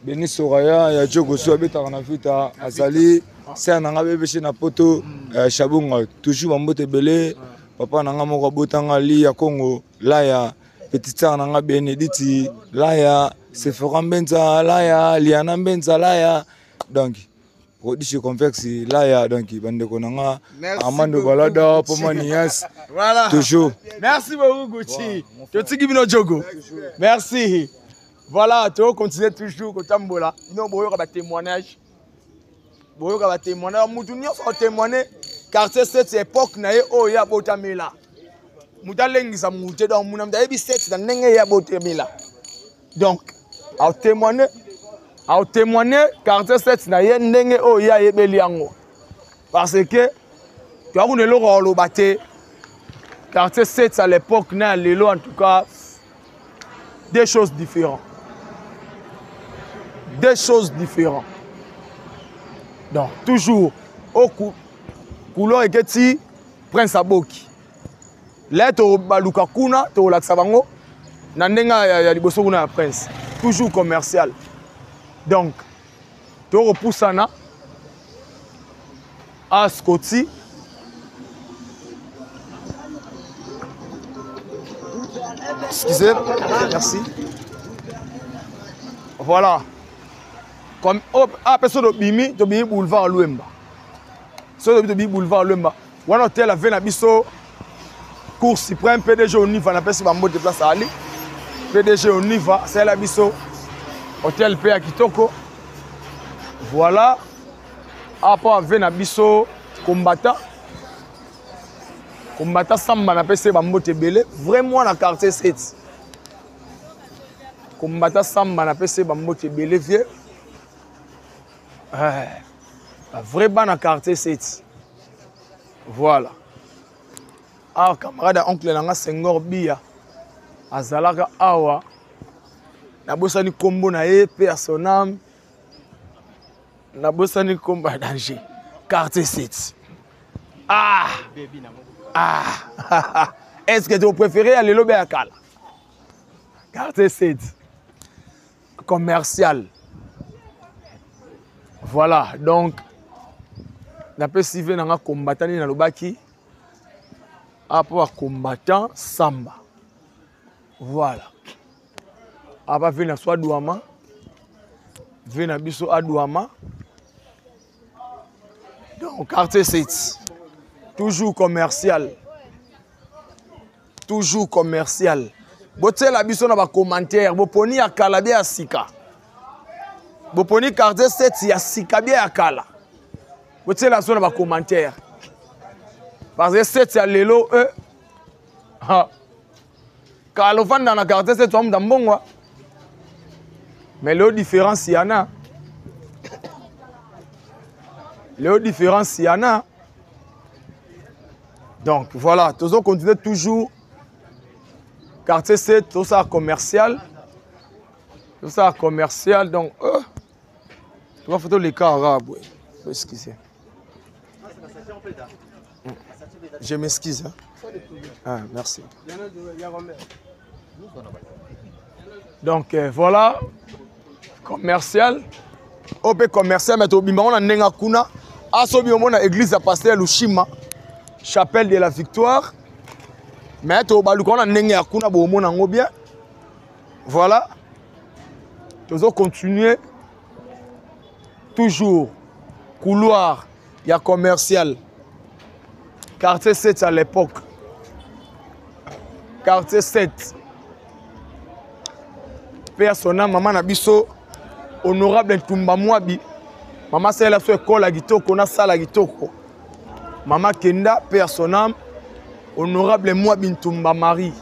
[SPEAKER 3] Beni Soraya ya jogo so abeta na vita azali c'est un bébé chez Napoto Chabunga toujours bambote belé papa nanga moko botanga li ya Congo là ya petite sœur nanga Benediti là ya Sephora Benza là ya Liana Benza là ya donc Rodiche Convex là ya donc bandeko nanga Amando Balada Pomanias
[SPEAKER 1] voilà
[SPEAKER 3] toujours
[SPEAKER 1] merci beaucoup Gucci to tiki bino jogo merci voilà tu continues toujours ko tambola ino boyo ka ba témoignage boyoka ba témoigner mutu nyonso témoigner quartier cette époque na ye o ya botamela mutalengisa mute donc muna mdayebi set na ndenge ya botamela donc au témoigner quartier cette na ye ndenge o ya yebeli yango parce que tu as une loro lo baté quartier 7 à l'époque na lelo en tout cas des choses différentes donc toujours au couleur eketi Prince Aboki là to baluka kuna to laksa bango na ndenga ya liboso kuna ya Prince toujours commercial donc to repoussana à Scotty excusez merci voilà comme personne de bimi to bimi boulevard Luemba so de bimi boulevard Luemba wana hotel avait na biso cours suprême PDG Oniva na pesi bambo de place ali PDG Oniva c'est la biso hôtel P à Kitoko voilà après avait na biso combattant samba na pesi bambo te belé vraiment na quartier 7 combattant samba na pesi bambo te belé vieux vraiment dans quartier 7 voilà camarade oncle nanga Senghor Bia azalaka awa na bosani kombo na ye personnam na bosani kombo danger quartier 7 est-ce que tu préfères aller lobe à Kala quartier 7 commercial. Voilà, donc, la PCV n'a combattant dans le baki, après combattant Samba. Voilà. Après, vient soit Douama, vient biso à Douama. Donc, quartier 7, toujours commercial. Toujours commercial. Bote la biso na ba commentaire, bo poni ya Kalabia à Sika. Boponi quartier 7 ya Sikabia ya Kala. Vous savez la zone dans les commentaires. Parce que 7 ya lelo Kalo fan dans la quartier 7 on dans bon mais le différence il y en a. Le différence il y en a. Donc voilà, toujours continuer toujours quartier 7 tout ça commercial. Tout ça commercial donc tu vas photo les cas arabes. Excusez. Je m'excuse. Merci. Donc voilà. Commercial. OP commercial, mais au bimba on a nenga kuna. Asobi on a église à pasteur Lushima. Chapelle de la Victoire. Mais au baluka on a nenga kuna bo on a bien. Voilà. Toujours continuer. Toujours couloir, il y a commercial. Quartier 7 à l'époque. quartier 7. Persona maman na biso honorable Ntumba Mwabi. Maman c'est la so école à Gitoko na sala Gitoko. Maman Kenda persona honorable Mwabi Ntumba Marie.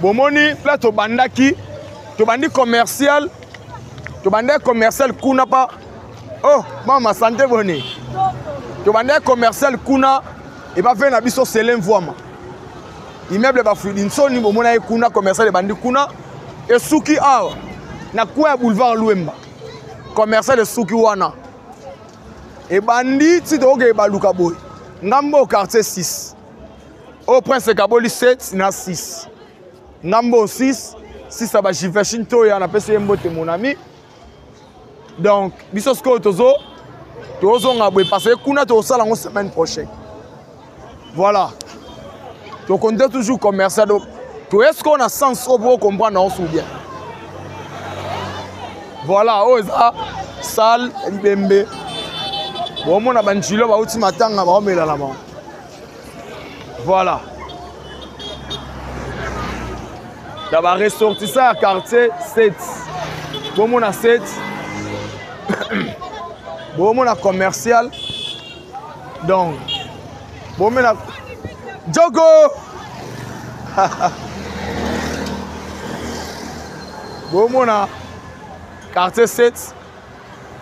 [SPEAKER 1] Bomoni plateau bandaki to bandi commercial kuna pa oh mama santé boni to bandi commercial kuna et ba fait na biso Selem Voama immeuble ba fudi nsoni bomona kuna commercial bandi kuna et suki awa na kwa boulevard Luemba commercial de suki wana et bandi ti doge ba luka boy ngambo quartier 6 au prince Kaboli 7 na 6 Nambo 6, 6 à Bachifachinto et on appelle ça mon ami. Donc, bisosko tozo on a passé kuna to ça la semaine prochaine. Voilà. Donc on est toujours commercial. Tout est-ce qu'on a sens pour comprendre on sou bien. Voilà, oza sal libembe. Bon mon a banchilo ba uti matanga ba omela la main. Voilà. D'abord ressorti ça à quartier 7. Bon mon a 7. Bon mon a commercial. Donc bon mon a Jogo. Bon mon a quartier 7.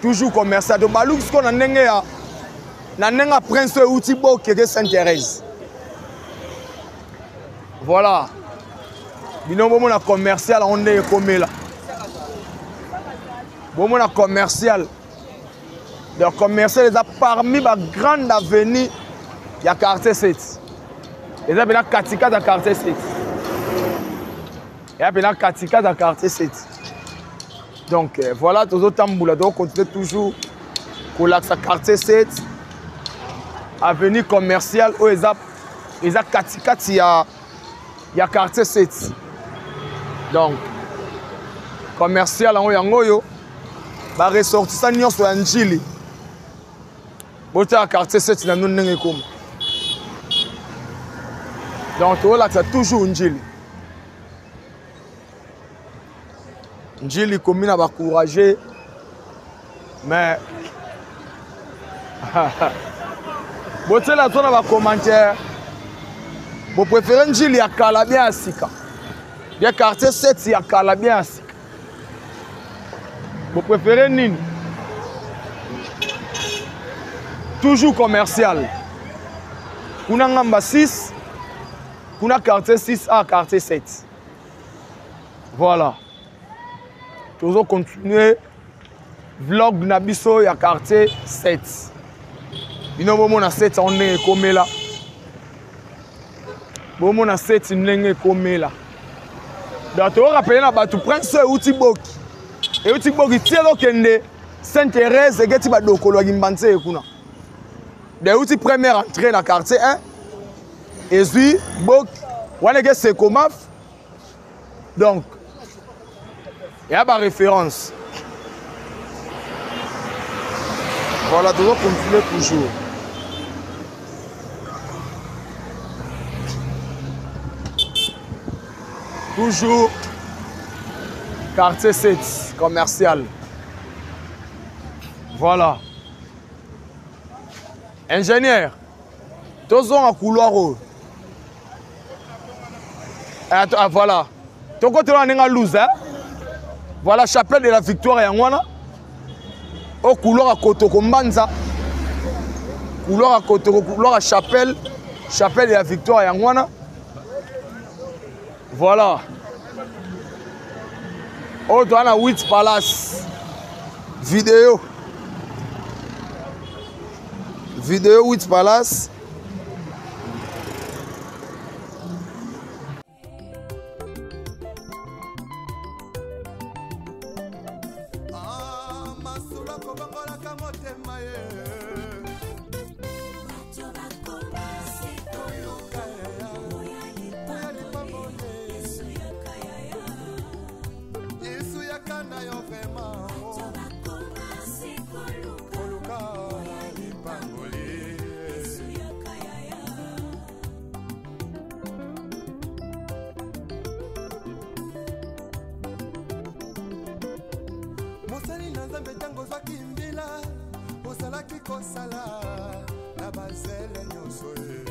[SPEAKER 1] Toujours commercial. De balou ce qu'on a ndenge ya na ndenga prince outil bo keke Sainte-Thérèse. Voilà. Bino bon mon commercial on est comme là. Bon mon commercial. Le commercial est parmi les grandes avenues il y a quartier 7. Et là bien Katika dans quartier 7. Et là bien Katika dans quartier 7. Donc voilà tous autres tamboula donc continue toujours pour l'axe quartier 7 avenue commerciale où ils a Katika il y a quartier 7. Donc, commercial en Yangoyo, va ressortir ça n'y soit en Chili. Bote à quartier 7 dans nous comme. Donc, tout là c'est toujours en Chili. En Chili comme il va encourager, mais bote là on va commenter. Vous préférez en Chili à Calabia à Sika. Il y a quartier 7, il y a Calabia. Vous préférez Nini? Toujours commercial. On a Ngamba 6, on a quartier 6A, quartier 7. Voilà. Toujours continuer. Vlog Nabiso, il y a quartier 7. Il y a un 7, on est comme là. Il y a 7, on est comme là. Donc, tu vas rappeler que tu prends ce outil boki. Et outil boki, tu es Sainte-Thérèse et tu vas dokolo gimbanse kuna. Des outils première entrée dans le quartier 1. Et puis, boki, on a c'est comaf. Donc, il y a ma référence. Voilà, tu vas continuer toujours. Toujours quartier 7, commercial. Voilà. Ingénieur, tous ont un couloir. Ah, voilà. Ton côté là, on est loose. Voilà, chapelle de la victoire. Yangwana. Au couloir à Kotoko Mbanza. Couloir à Kotoko, couloir à chapelle. Chapelle de la victoire. Yangwana. Voilà. Oh, tu as 8 palaces. Vidéo. Vidéo 8 palaces.
[SPEAKER 5] mosali na nzambe ntango ozwaki mbila ozalaki kosala na bazele nyonso ye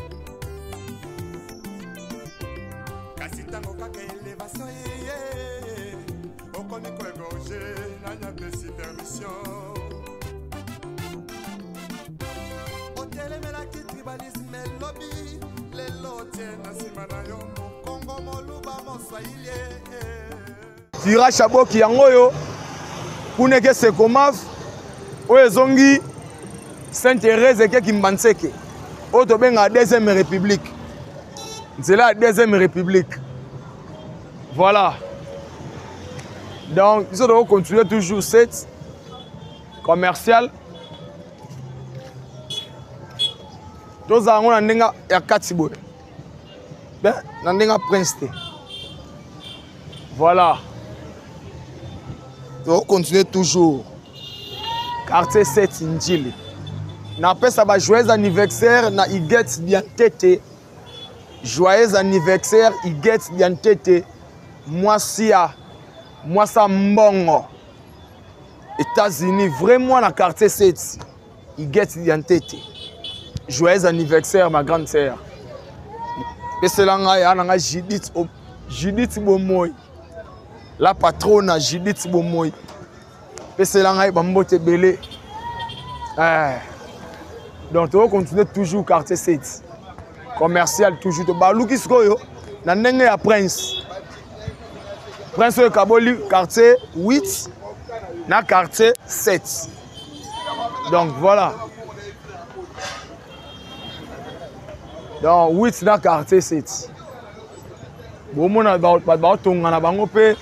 [SPEAKER 5] kasi ntango kaka elevation yeye okomi koegorge nanyapesi permission otelemelaki tribalisme elobi lelo tie na nsima na yo mokongo moluba moswahili
[SPEAKER 1] Tira Chaboki yangoyo kuneke Sekomaf oyo zongi Sainte-Thérèse eke Kimbanseke oyo tobenga deuxième république nzela ya deuxième république voilà donc biso toko continuer toujours cette commercial tozala yango na ndenge ya kati boye na ndenge ya prince te voilà on continue toujours. Quartier 7 Njili. Napesa ba joyeux anniversaire na Iget Biantete. Joyeux anniversaire Iget Biantete. Mwasa Mbongo. États-Unis, vraiment na quartier 7. Iget Biantete. Joyeux anniversaire ma grande sœur. Peselanga ya nanga Judith Bomoy. La patronne Judith Bomoy. Peselanga Bambote Belé. Donc, on continue toujours quartier 7. Commercial toujours. Balouki Skoyo. Nandenge ya Prince. Prince Kaboli, quartier 8. Na quartier 7. Donc, voilà. Donc, 8 na quartier 7. Bon, on a na bango pe.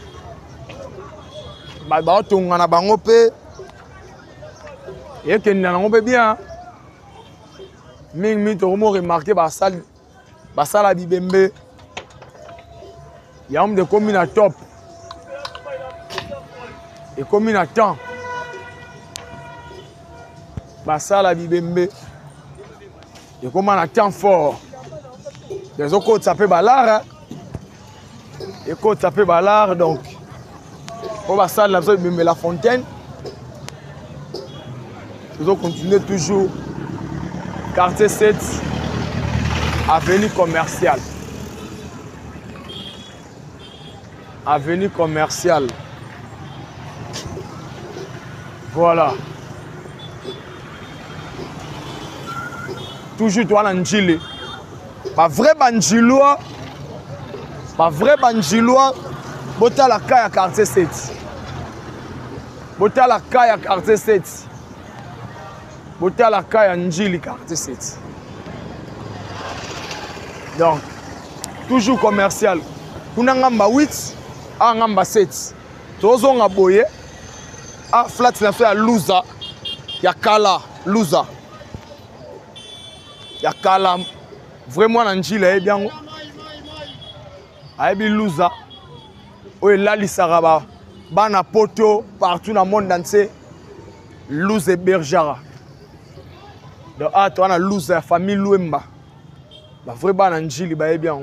[SPEAKER 1] Ba tonga na bango pe et que nango pe bien mingi to mo remarquer basala bibembe ya homme de commune à top et commune à temps basala bibembe et comment on a temps fort les autres ça peut balara et côté ça peut balar donc on va ça la fontaine. Nous allons continuer toujours. Quartier 7, avenue commerciale. Avenue commerciale. Voilà. Toujours toi en Njili. Pas vrai Banjilois. Pas vrai Banjilois. Bota la caille à quartier 7. Bota la caille à quartier 7. Bota la caille à Njili quartier 7. Donc, toujours commercial. Kuna ngamba 8, a ngamba 7. Tozo ngaboye, a flat na fait à Luza. Ya Kala, Luza. Ya Kala. Vraiment na Njili, eh bien. Aebi Luza. Oye Lali Saraba, Bana Poto, partout dans le monde entier, Louz et Berjara. Donc, tu as Louz, la famille Louemba. Vraiment, Njili, bien.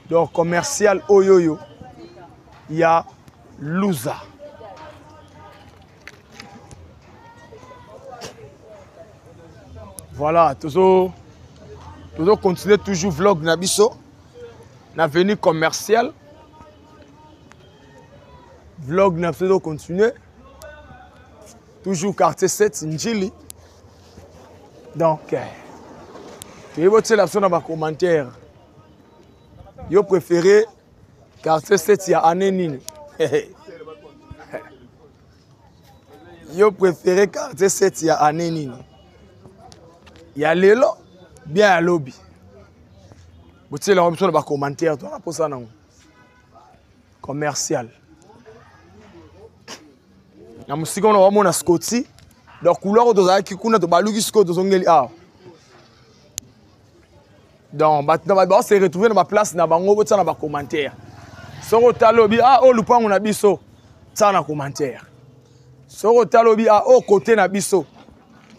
[SPEAKER 1] Donc, commercial Oyoyo, il y a Louza. Voilà, toujours Toujours continuer toujours vlog Nabiso. L'avenue commerciale. Vlog Nabiso continuer. Toujours quartier 7 Njili. Donc, tu voter l'option dans ma commentaire. Yo préféré quartier 7 ya Anenine. Yo préféré quartier 7 ya Anenine. Ya Lelo, bien à lobby. Vous savez, la option dans ma commentaire, toi, pour ça, non. Commercial. La musique, on a Scotty. Donc, couleur de qui kuna to balugi Scott de zongeli ah. Donc, maintenant, on se retrouver dans ma place na bango pour ça dans ma commentaire. Soko talobi ah oh lupango na biso, ça na commentaire. Soko talobi ah oh côté na biso,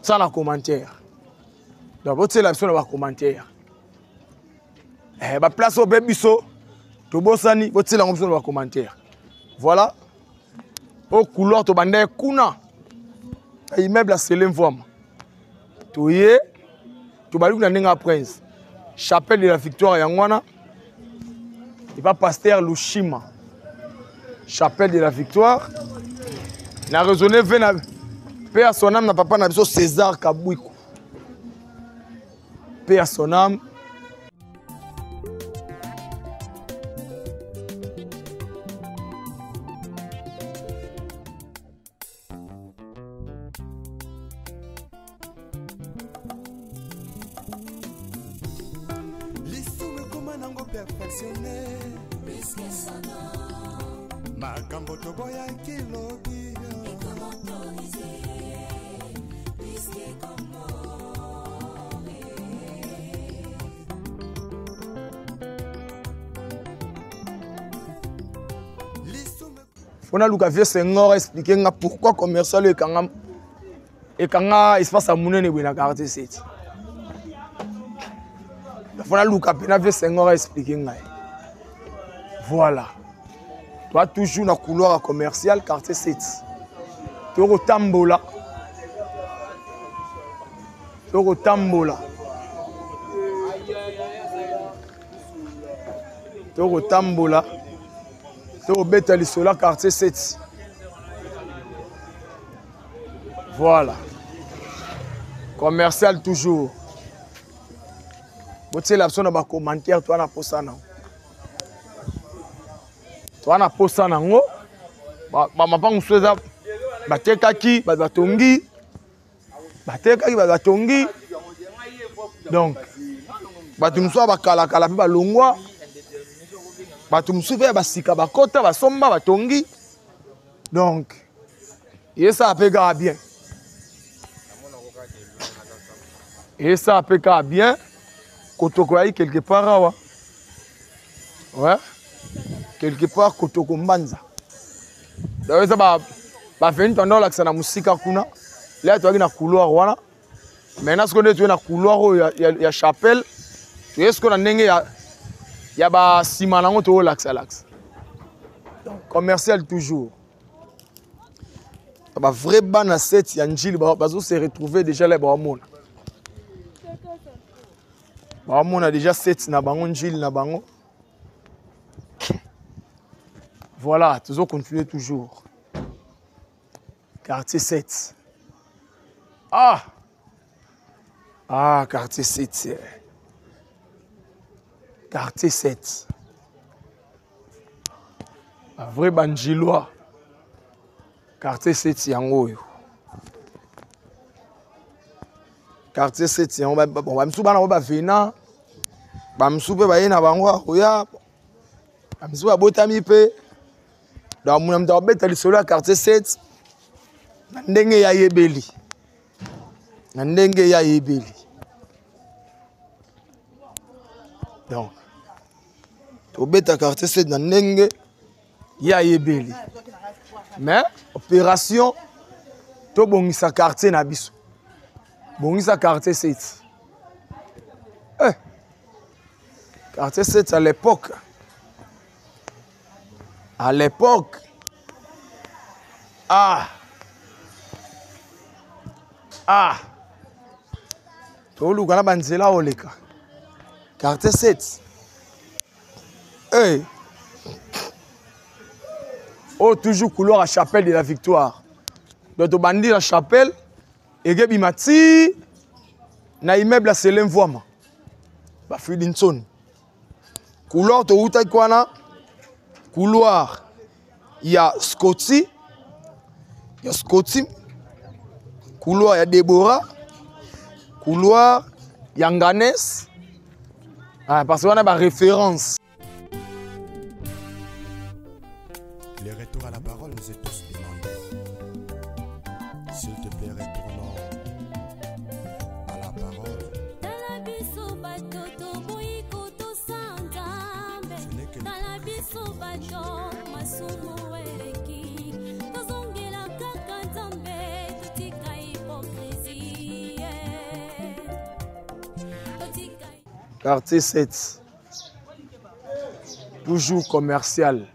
[SPEAKER 1] ça na commentaire. Donc, vous savez la option dans ma commentaire. Ma place au biso, to bosani, vous savez la option dans ma commentaire. Voilà. Au couleur to bande kuna. Immeuble à Selem Vom. Touye, tu vas lui donner un prince. Chapelle de la Victoire Yangwana. Il va pasteur Lushima. Chapelle de la Victoire. Il a raisonné, paix à son âme, n'a papa n'a besoin César Kabouikou. Paix à son âme.
[SPEAKER 5] Makambo toboya kilobi
[SPEAKER 1] Fona Luka Vieux Senghor expliquer pourquoi commercial et quand espace à monnaie ne quartier 7. Fona Luka Vieux Senghor expliquer. Voilà. Toi toujours dans couloir commercial quartier 7. Toro Tambola. Toro Tambola. Toro Tambola. Toro Betalisola quartier 7. Voilà. Commercial toujours. Vous avez l'option dans les commentaires, toi na posa na. Toi na posa na ngo. Ba mapang souza batekaki batongi. Batekaki batongi. Donc batu mso bakala kala pe balongwa. Batu mso pe basika bakota basomba batongi. Donc et ça apeka bien. Et ça apeka bien. Kotoko ayi quelque part awa. Ouais. Quelque part Kotoko Mbanza. Donc ça ba fait une tendance là que ça na musika kuna. Là tu as na couloir wana. Maintenant ce qu'on est tu na couloir ya chapelle. Tu est ce qu'on a ndenge ya ba ciment nango to l'axe. Donc commercial toujours. Ba vrai bana set ya njili ba zo se retrouver déjà là ba mona. Ba mona déjà set na bango njili na bango. Voilà, toujours continuer toujours. Quartier 7. Ah! Ah, quartier 7. Quartier 7. Un vrai banjilois. Quartier 7, yango. Quartier 7, yango. Bon, bamsou bana ba vena. Bamsou pe ba yena bango oya. Bamsou ba botami pe. Donc, mon ami d'Abet, il est quartier 7. Ndenge ya yebeli. Ndenge ya yebeli. Donc, Abet à quartier 7, ndenge ya yebeli. Mais, opération, to bongisa quartier na biso. Bongisa quartier 7. Quartier 7 à l'époque. À l'époque, to lukana banzela oleka. Quartier 7. Hey. Oh, toujours couloir à Chapelle de la Victoire. Donc, tu bandit la Chapelle. Et puis, mati. Na immeuble à Selem Voama. Ba Fridinson. Couloir, tu as quoi là? Couloir. Il y a Scotty. Il y a Scotty. Couloir, il y a Déborah. Couloir, il y a Nganes. Ah, parce qu'on a ma référence.
[SPEAKER 5] Les retours à la parole nous est tous demandés. S'il te plaît, retournons à la parole. Ce n'est que
[SPEAKER 1] Quartier 7. Toujours commercial.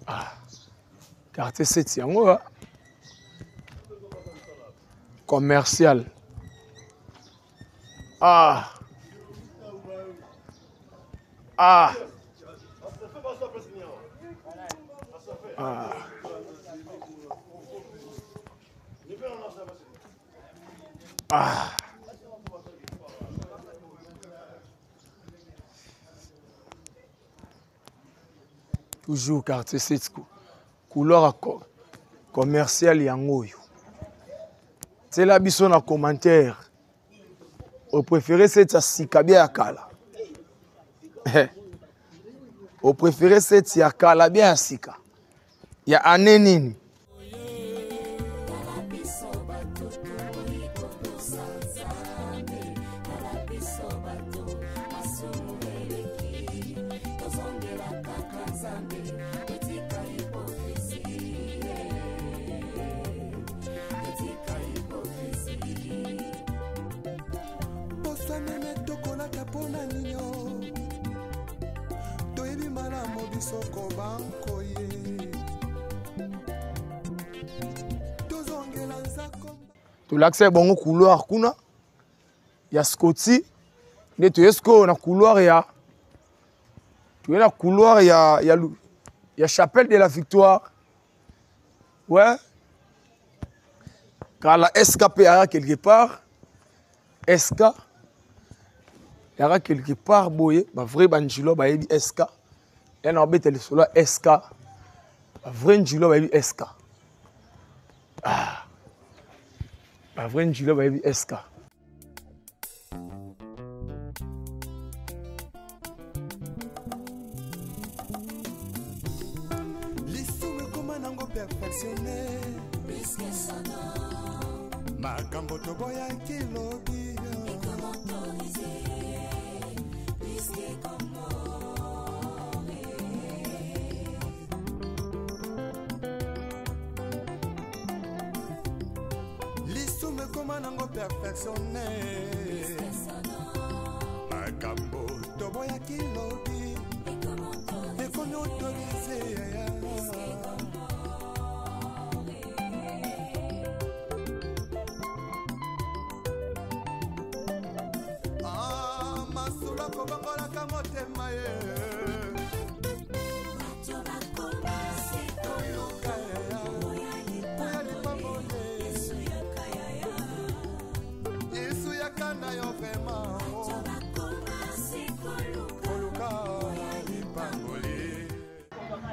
[SPEAKER 1] Ah. Quartier 7, c'est un commercial. Ah. Ah. Ah. Ah. Toujours quartier 7. Couleur commercial yangoyo. C'est la biso na commentaire. Au préféré c'est ça sikabia akala. Au préféré c'est ya kala bien sika. Ya anenini. Tu l'accès bon couloir kuna. Il y a Scotty. Mais tu es na couloir ya. Tu es na couloir il y a Chapelle de la Victoire. Ouais. Car la SKP a quelque part. SK. Il y a quelque part boye, ba vrai banjilo ba yebi SK. Et na obete le solo SK. Ba vrai njilo ba yebi SK. Ah. Ba vrai njilo ba yebi SK.
[SPEAKER 5] L'issue comment nango perfectionné. Makambo to boya kilobi. Comment nango perfectionné. Makambo to boya kilobi. Et qu'on autorise. Ah, masula ko bangola kamotema ye.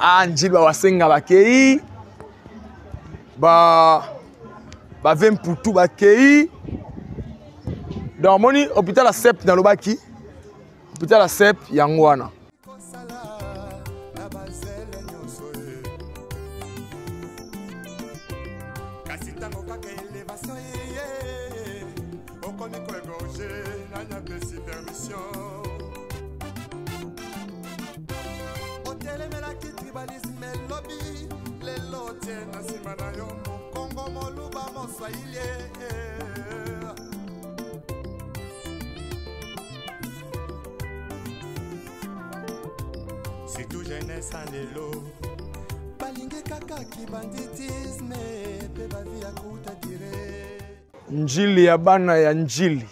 [SPEAKER 1] Anjil ba wasenga bakei ba vem putu bakei dans moni hôpital à Sep dans le baki hôpital à Sep yangwana
[SPEAKER 5] C'est tout jeunesse en l'élo. Balingue kaka
[SPEAKER 1] Njili ya bana ya njili,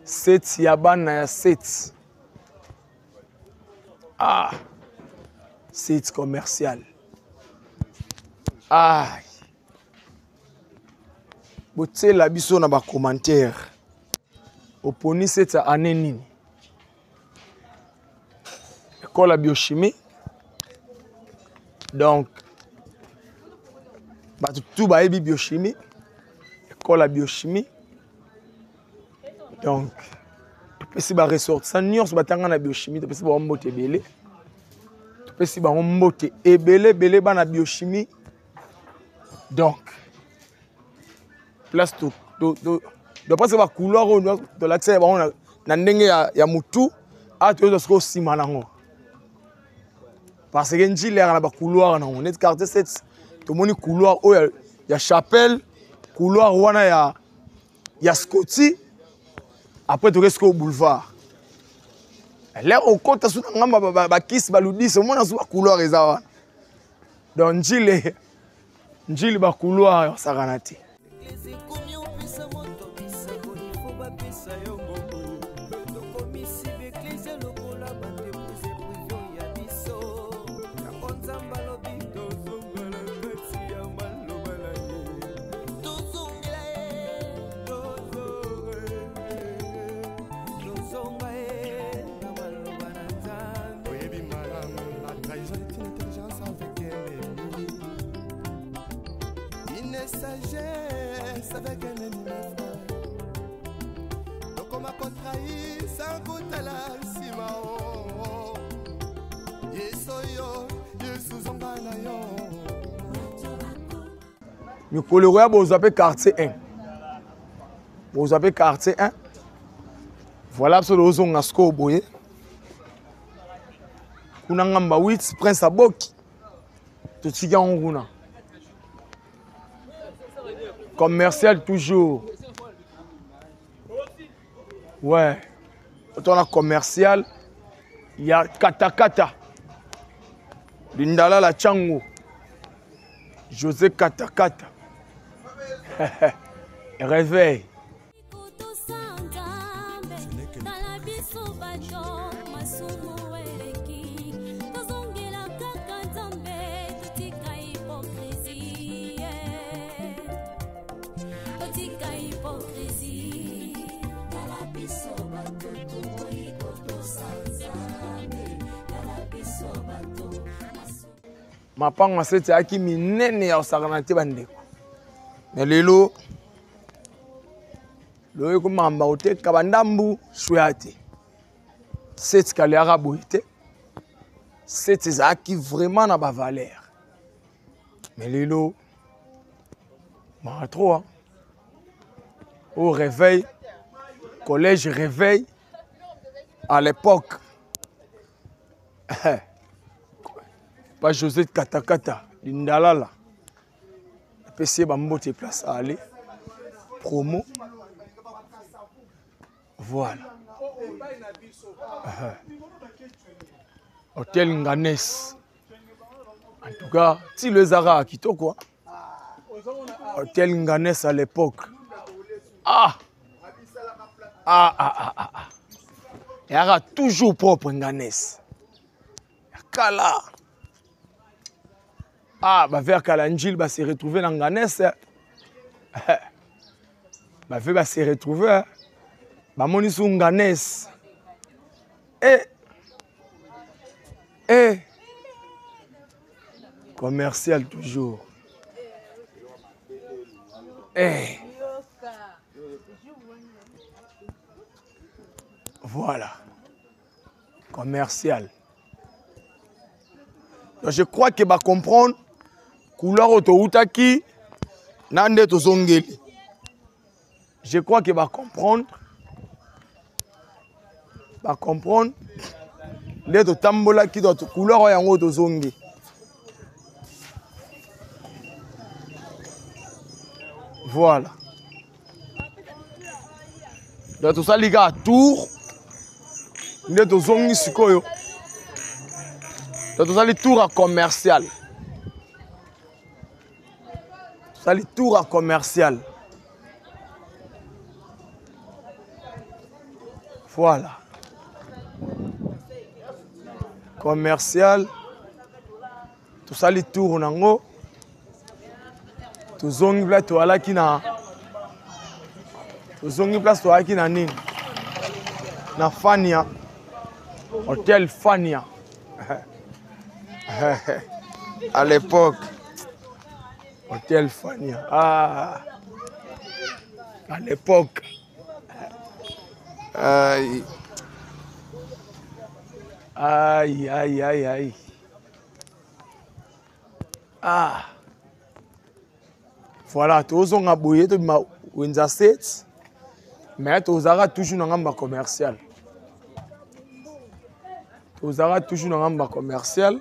[SPEAKER 1] seti ya bana ya seti. Ah, site commercial. Ah, bote la biso na ba commentaire. Oponi cette année nini? École de biochimie. Donc, tout ba ebi biochimie. École de biochimie. Donc, si ba ressortir ça nyos batanga na biochimie, si ba mbote belé. Si ba mbote ebele belé ba na biochimie. Donc, place tout d'après ce couloir de l'accès na ndenge ya mutu a to zo sima nango. Parce que njili ya na ba couloir na on est quartier 7 to moni couloir o ya chapelle, couloir wana ya Scotty. Après tu restes au boulevard. Là au compte sous ngamba ba kiss baludi c'est mon sous couloir eza. Donc njili ba couloir ça ranati.
[SPEAKER 5] Sagesse avec un ennemi donc on m'a contrahi sans goûter la simao yesoyo yesuzongana yo
[SPEAKER 1] Mikolo ya bozo appelé quartier 1. Bozo appelé quartier 1. Voilà ce lozo ngasko boye. Kuna ngamba 8 Prince Aboki. Totika nguna. Commercial toujours. Ouais. Quand on a commercial, il y a Katakata. Lindala la Chango. José Katakata. Réveil. Mapanga sete aki minene ya osakanate bandeko. Mais lelo loyo kumamba oteka bandambu shuyate. Sete kali araboite. Sete zaki vraiment na ba valeur. Mais lelo ma trop hein. Au réveil collège réveil à l'époque. Pas José Katakata, Lindalala. PC Bambote place à aller. Promo. Voilà. Hôtel Nganes. En tout cas, si le Zara a quitté quoi. Hôtel Nganes à l'époque. Ah! Il y aura toujours propre Nganes. Kala. Ah, bah vers Kalanjil, bah s'est retrouvé dans Nganes. Bah vers bah s'est retrouvé. Bah mon ici Nganes. Commercial toujours. Voilà. Commercial. Donc je crois que va comprendre couleur autoutaki nande tozongeli. Je crois que va comprendre les tambola qui doit couleur yango tozongi. Voilà. Donc tout ça les gars tour nde tozongi sikoyo. Donc tout ça les tours à commercial. ça le tour à commercial. Voilà. Commercial. Tout ça le tour nango. Tout zongi place to ala kina. Tout zongi place to ala kina nini. Na Fania. Hôtel Fania. À l'époque. Hôtel Fania. Ah. À l'époque. Aïe. Aïe, aïe, aïe, aïe. Ah. Voilà, tous on a bouillé de ma Windsor 7. Mais tous on toujours dans un commercial. Tous on toujours dans un commercial.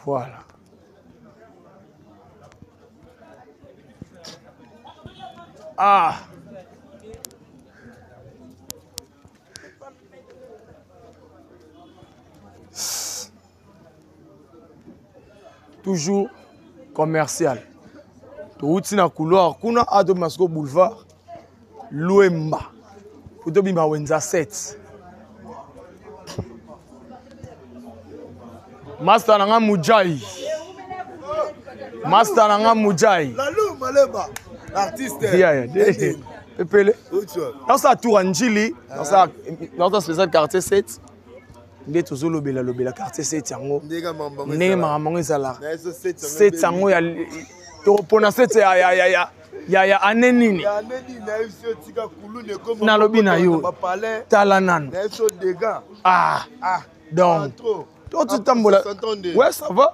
[SPEAKER 1] Voilà. Ah. Toujours commercial. Tout dans le couloir, kuna ado Masco boulevard, Luemba. Tout bima Windsor 7. Master nanga Mujai. Master nanga Mujai.
[SPEAKER 6] Lalou Maleba, l'artiste.
[SPEAKER 1] Pepele. Dans sa tour Njili, dans sa spécial quartier 7. Ndé tozo lobela quartier 7 yango. Ndenge mamango ezala. 7 yango ya to pona 7 ya anenini.
[SPEAKER 6] Ya anenini na iso tika kulune comme
[SPEAKER 1] na lobi na yo. Tala nano.
[SPEAKER 6] Na iso dégâts.
[SPEAKER 1] Ah. Donc toi tu tambola. Ouais, ça va.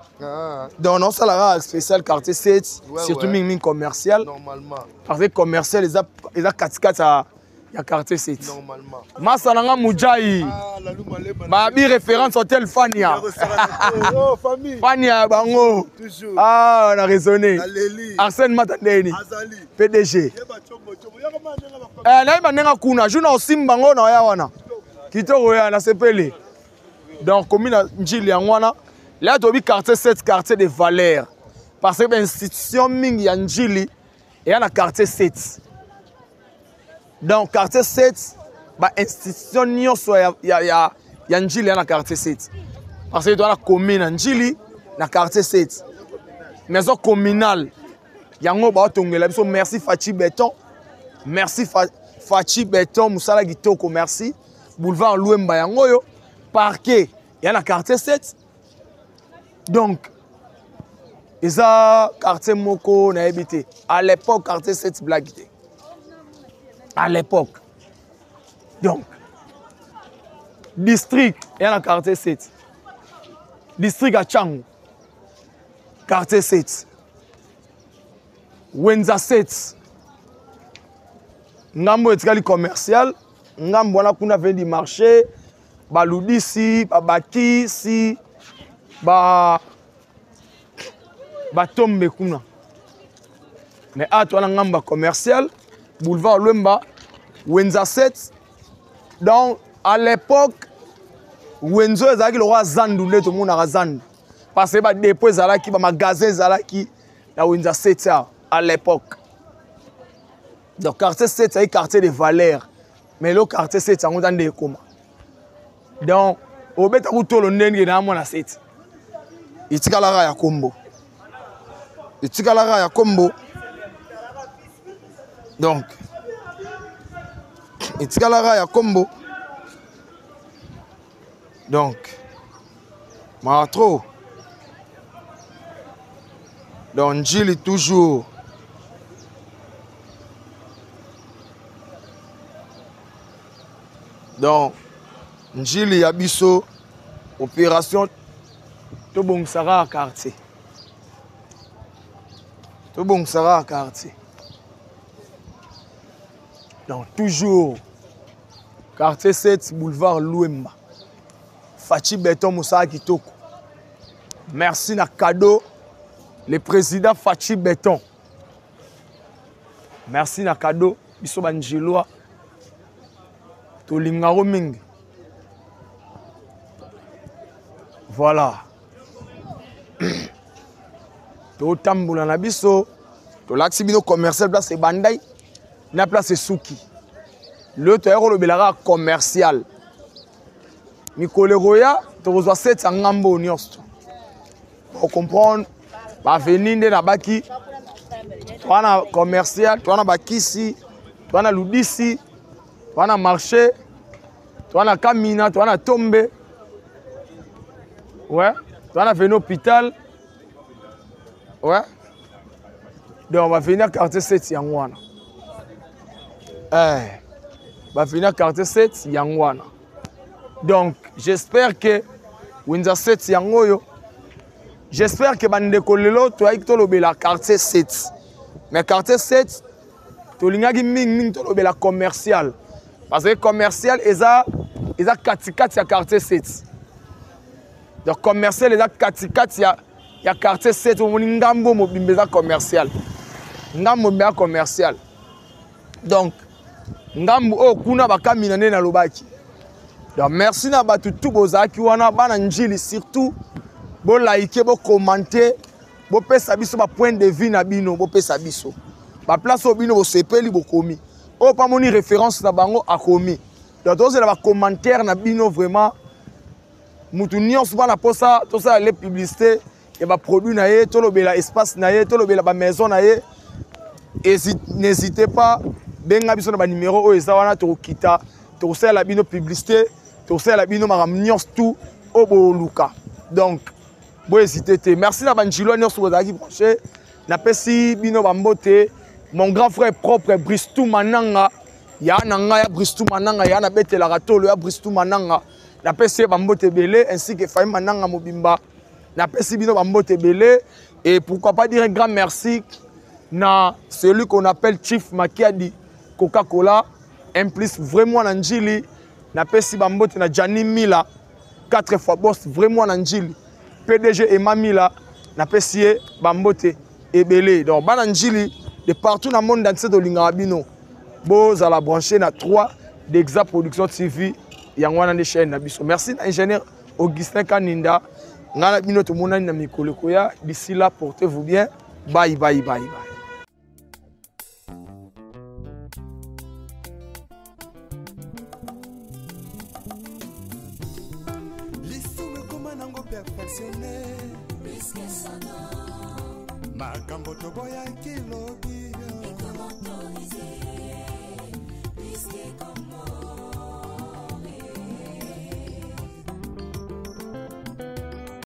[SPEAKER 1] Donc non ça la spécial quartier 7, surtout ming commercial.
[SPEAKER 6] Normalement.
[SPEAKER 1] Parce que commercial les a 4 il y a quartier 7.
[SPEAKER 6] Normalement.
[SPEAKER 1] Masananga Mujai.
[SPEAKER 6] Lalou Maleba.
[SPEAKER 1] Babi référence hôtel Fania.
[SPEAKER 6] Oh famille.
[SPEAKER 1] Fania bango.
[SPEAKER 6] Toujours.
[SPEAKER 1] Ah, on a raisonné.
[SPEAKER 6] Aléli.
[SPEAKER 1] Arsène Matandeni.
[SPEAKER 6] Azali.
[SPEAKER 1] PDG. Na nenga kuna juna osimba ngo na ya wana. Kitoko ya na sepele. Donc commune Njili ngwana. Là to bi quartier 7 quartier de valeur. Parce que l'institution mingi ya Njili et na quartier 7. Donc quartier 7 ba institution nyonso ya Njili na quartier 7. Parce que dans la commune Njili na quartier 7. Maison communale yango ba tongela biso merci Fachi Béton. Merci Fachi Béton musala kitoko merci. Boulevard Luemba yango yo parquet ya na quartier 7. Donc eza quartier moko na habité. À l'époque quartier 7 blague. À l'époque. Donc, district, il y a un quartier 7. District à Changu, quartier 7. Windsor 7. Ngambo etikali commercial. Ngambo wana kuna vendi marché. Baludi si, babaki si, tombe kuna. Mais à toi, ngambo commercial. Boulevard Luemba, Windsor 7. Donc, à l'époque, Windsor ezalaki le roi Zandu, tout le monde a Zandu. Parce que les dépôts ezalaki, les magasins ezalaki, na Windsor 7 à l'époque. Donc, quartier 7, c'est un quartier de valeur. Mais le quartier 7, c'est un quartier de coma. Donc, au bête à tout le monde, il y a un 7. Il y a un combo. Il y a un combo. Donc, Itikalara ya combo. Donc, Maratro. Donc, Njili toujours. Donc, Njili Yabiso, opération Tobong Sara quartier. Tobong Sara quartier. Donc, toujours, quartier 7, boulevard Luemba. Fachi Béton Moussa Kitoko. Merci na cadeau, le président Fachi Béton. Merci na cadeau, Biso Banjiloa. Tolingaro Ming. Voilà. totambola na biso tolakisi bino commercial place ebandai na place esuki le toya kolobelaka commercial mikolo ekoya tokozwa set ya ngambo nyonso ocomprendre baveni nde na baki toa na commercial toa na bakisi toa na ludisi toa na marché toa na kamina toa na tombe ouais toa na veni hôpital ouais donc on va venir à quartier 7 Yangwana. Va venir à quartier 7 Yangwana. Donc j'espère que Windsor 7 Yangoyo. J'espère que bandeko lelo to aiki to lobela quartier 7. Mais quartier 7 to lingaki ming to lobela commercial. Parce que commercial eza katikati ya quartier 7. Donc commercial eza katikati ya quartier 7 omoni ngambo mobimbeza commercial. Ngambo mbea commercial. Donc ngambo o kuna bakamina ne na lobaki. Donc merci na batu tout bozaki wana bana njili surtout bo like bo commenter bo pesa biso ba point de vue na bino bo pesa biso. Ba place o bino bo sepeli bo komi. O pa moni référence na bango a komi. Donc tous les commentaires na bino vraiment mutu nyonso bana posa to ça les publicités et ba produit na ye to lobela espace na ye to lobela ba maison na ye. N'hésitez pas, benga biso na ba numéro o eza wana to kita, to sala la bino publicité, to sala la bino maramnions tout au boluka. Donc, bo hésitez te. Merci na banjilo nyonso bozaki branché. Na pesi bino bambote, mon grand frère propre Bristou Mananga, ya nanga ya Bristou Mananga, ya na betela ratolo ya Bristou Mananga. Na pesi bambote belé ainsi que Faye Mananga Mobimba. Na pesi bino bambote belé et pourquoi pas dire un grand merci na celui qu'on appelle Chief Makiadi Coca-Cola implique vraiment Nanjili na pesi bambote na Gianni Mila 4 fois boss vraiment Nanjili PDG Emma Mila na pesi bambote ebele donc bananjili de partout dans le monde entier de l'Ingabino boz à la brancher na 3 d'Exa Production TV yangwana de chaîne na biso merci ingénieur Augustin Kaninda ngana bino to mona na mikolo koya d'ici là portez-vous bien bye bye bye bye.
[SPEAKER 5] Makambo toboya kilobi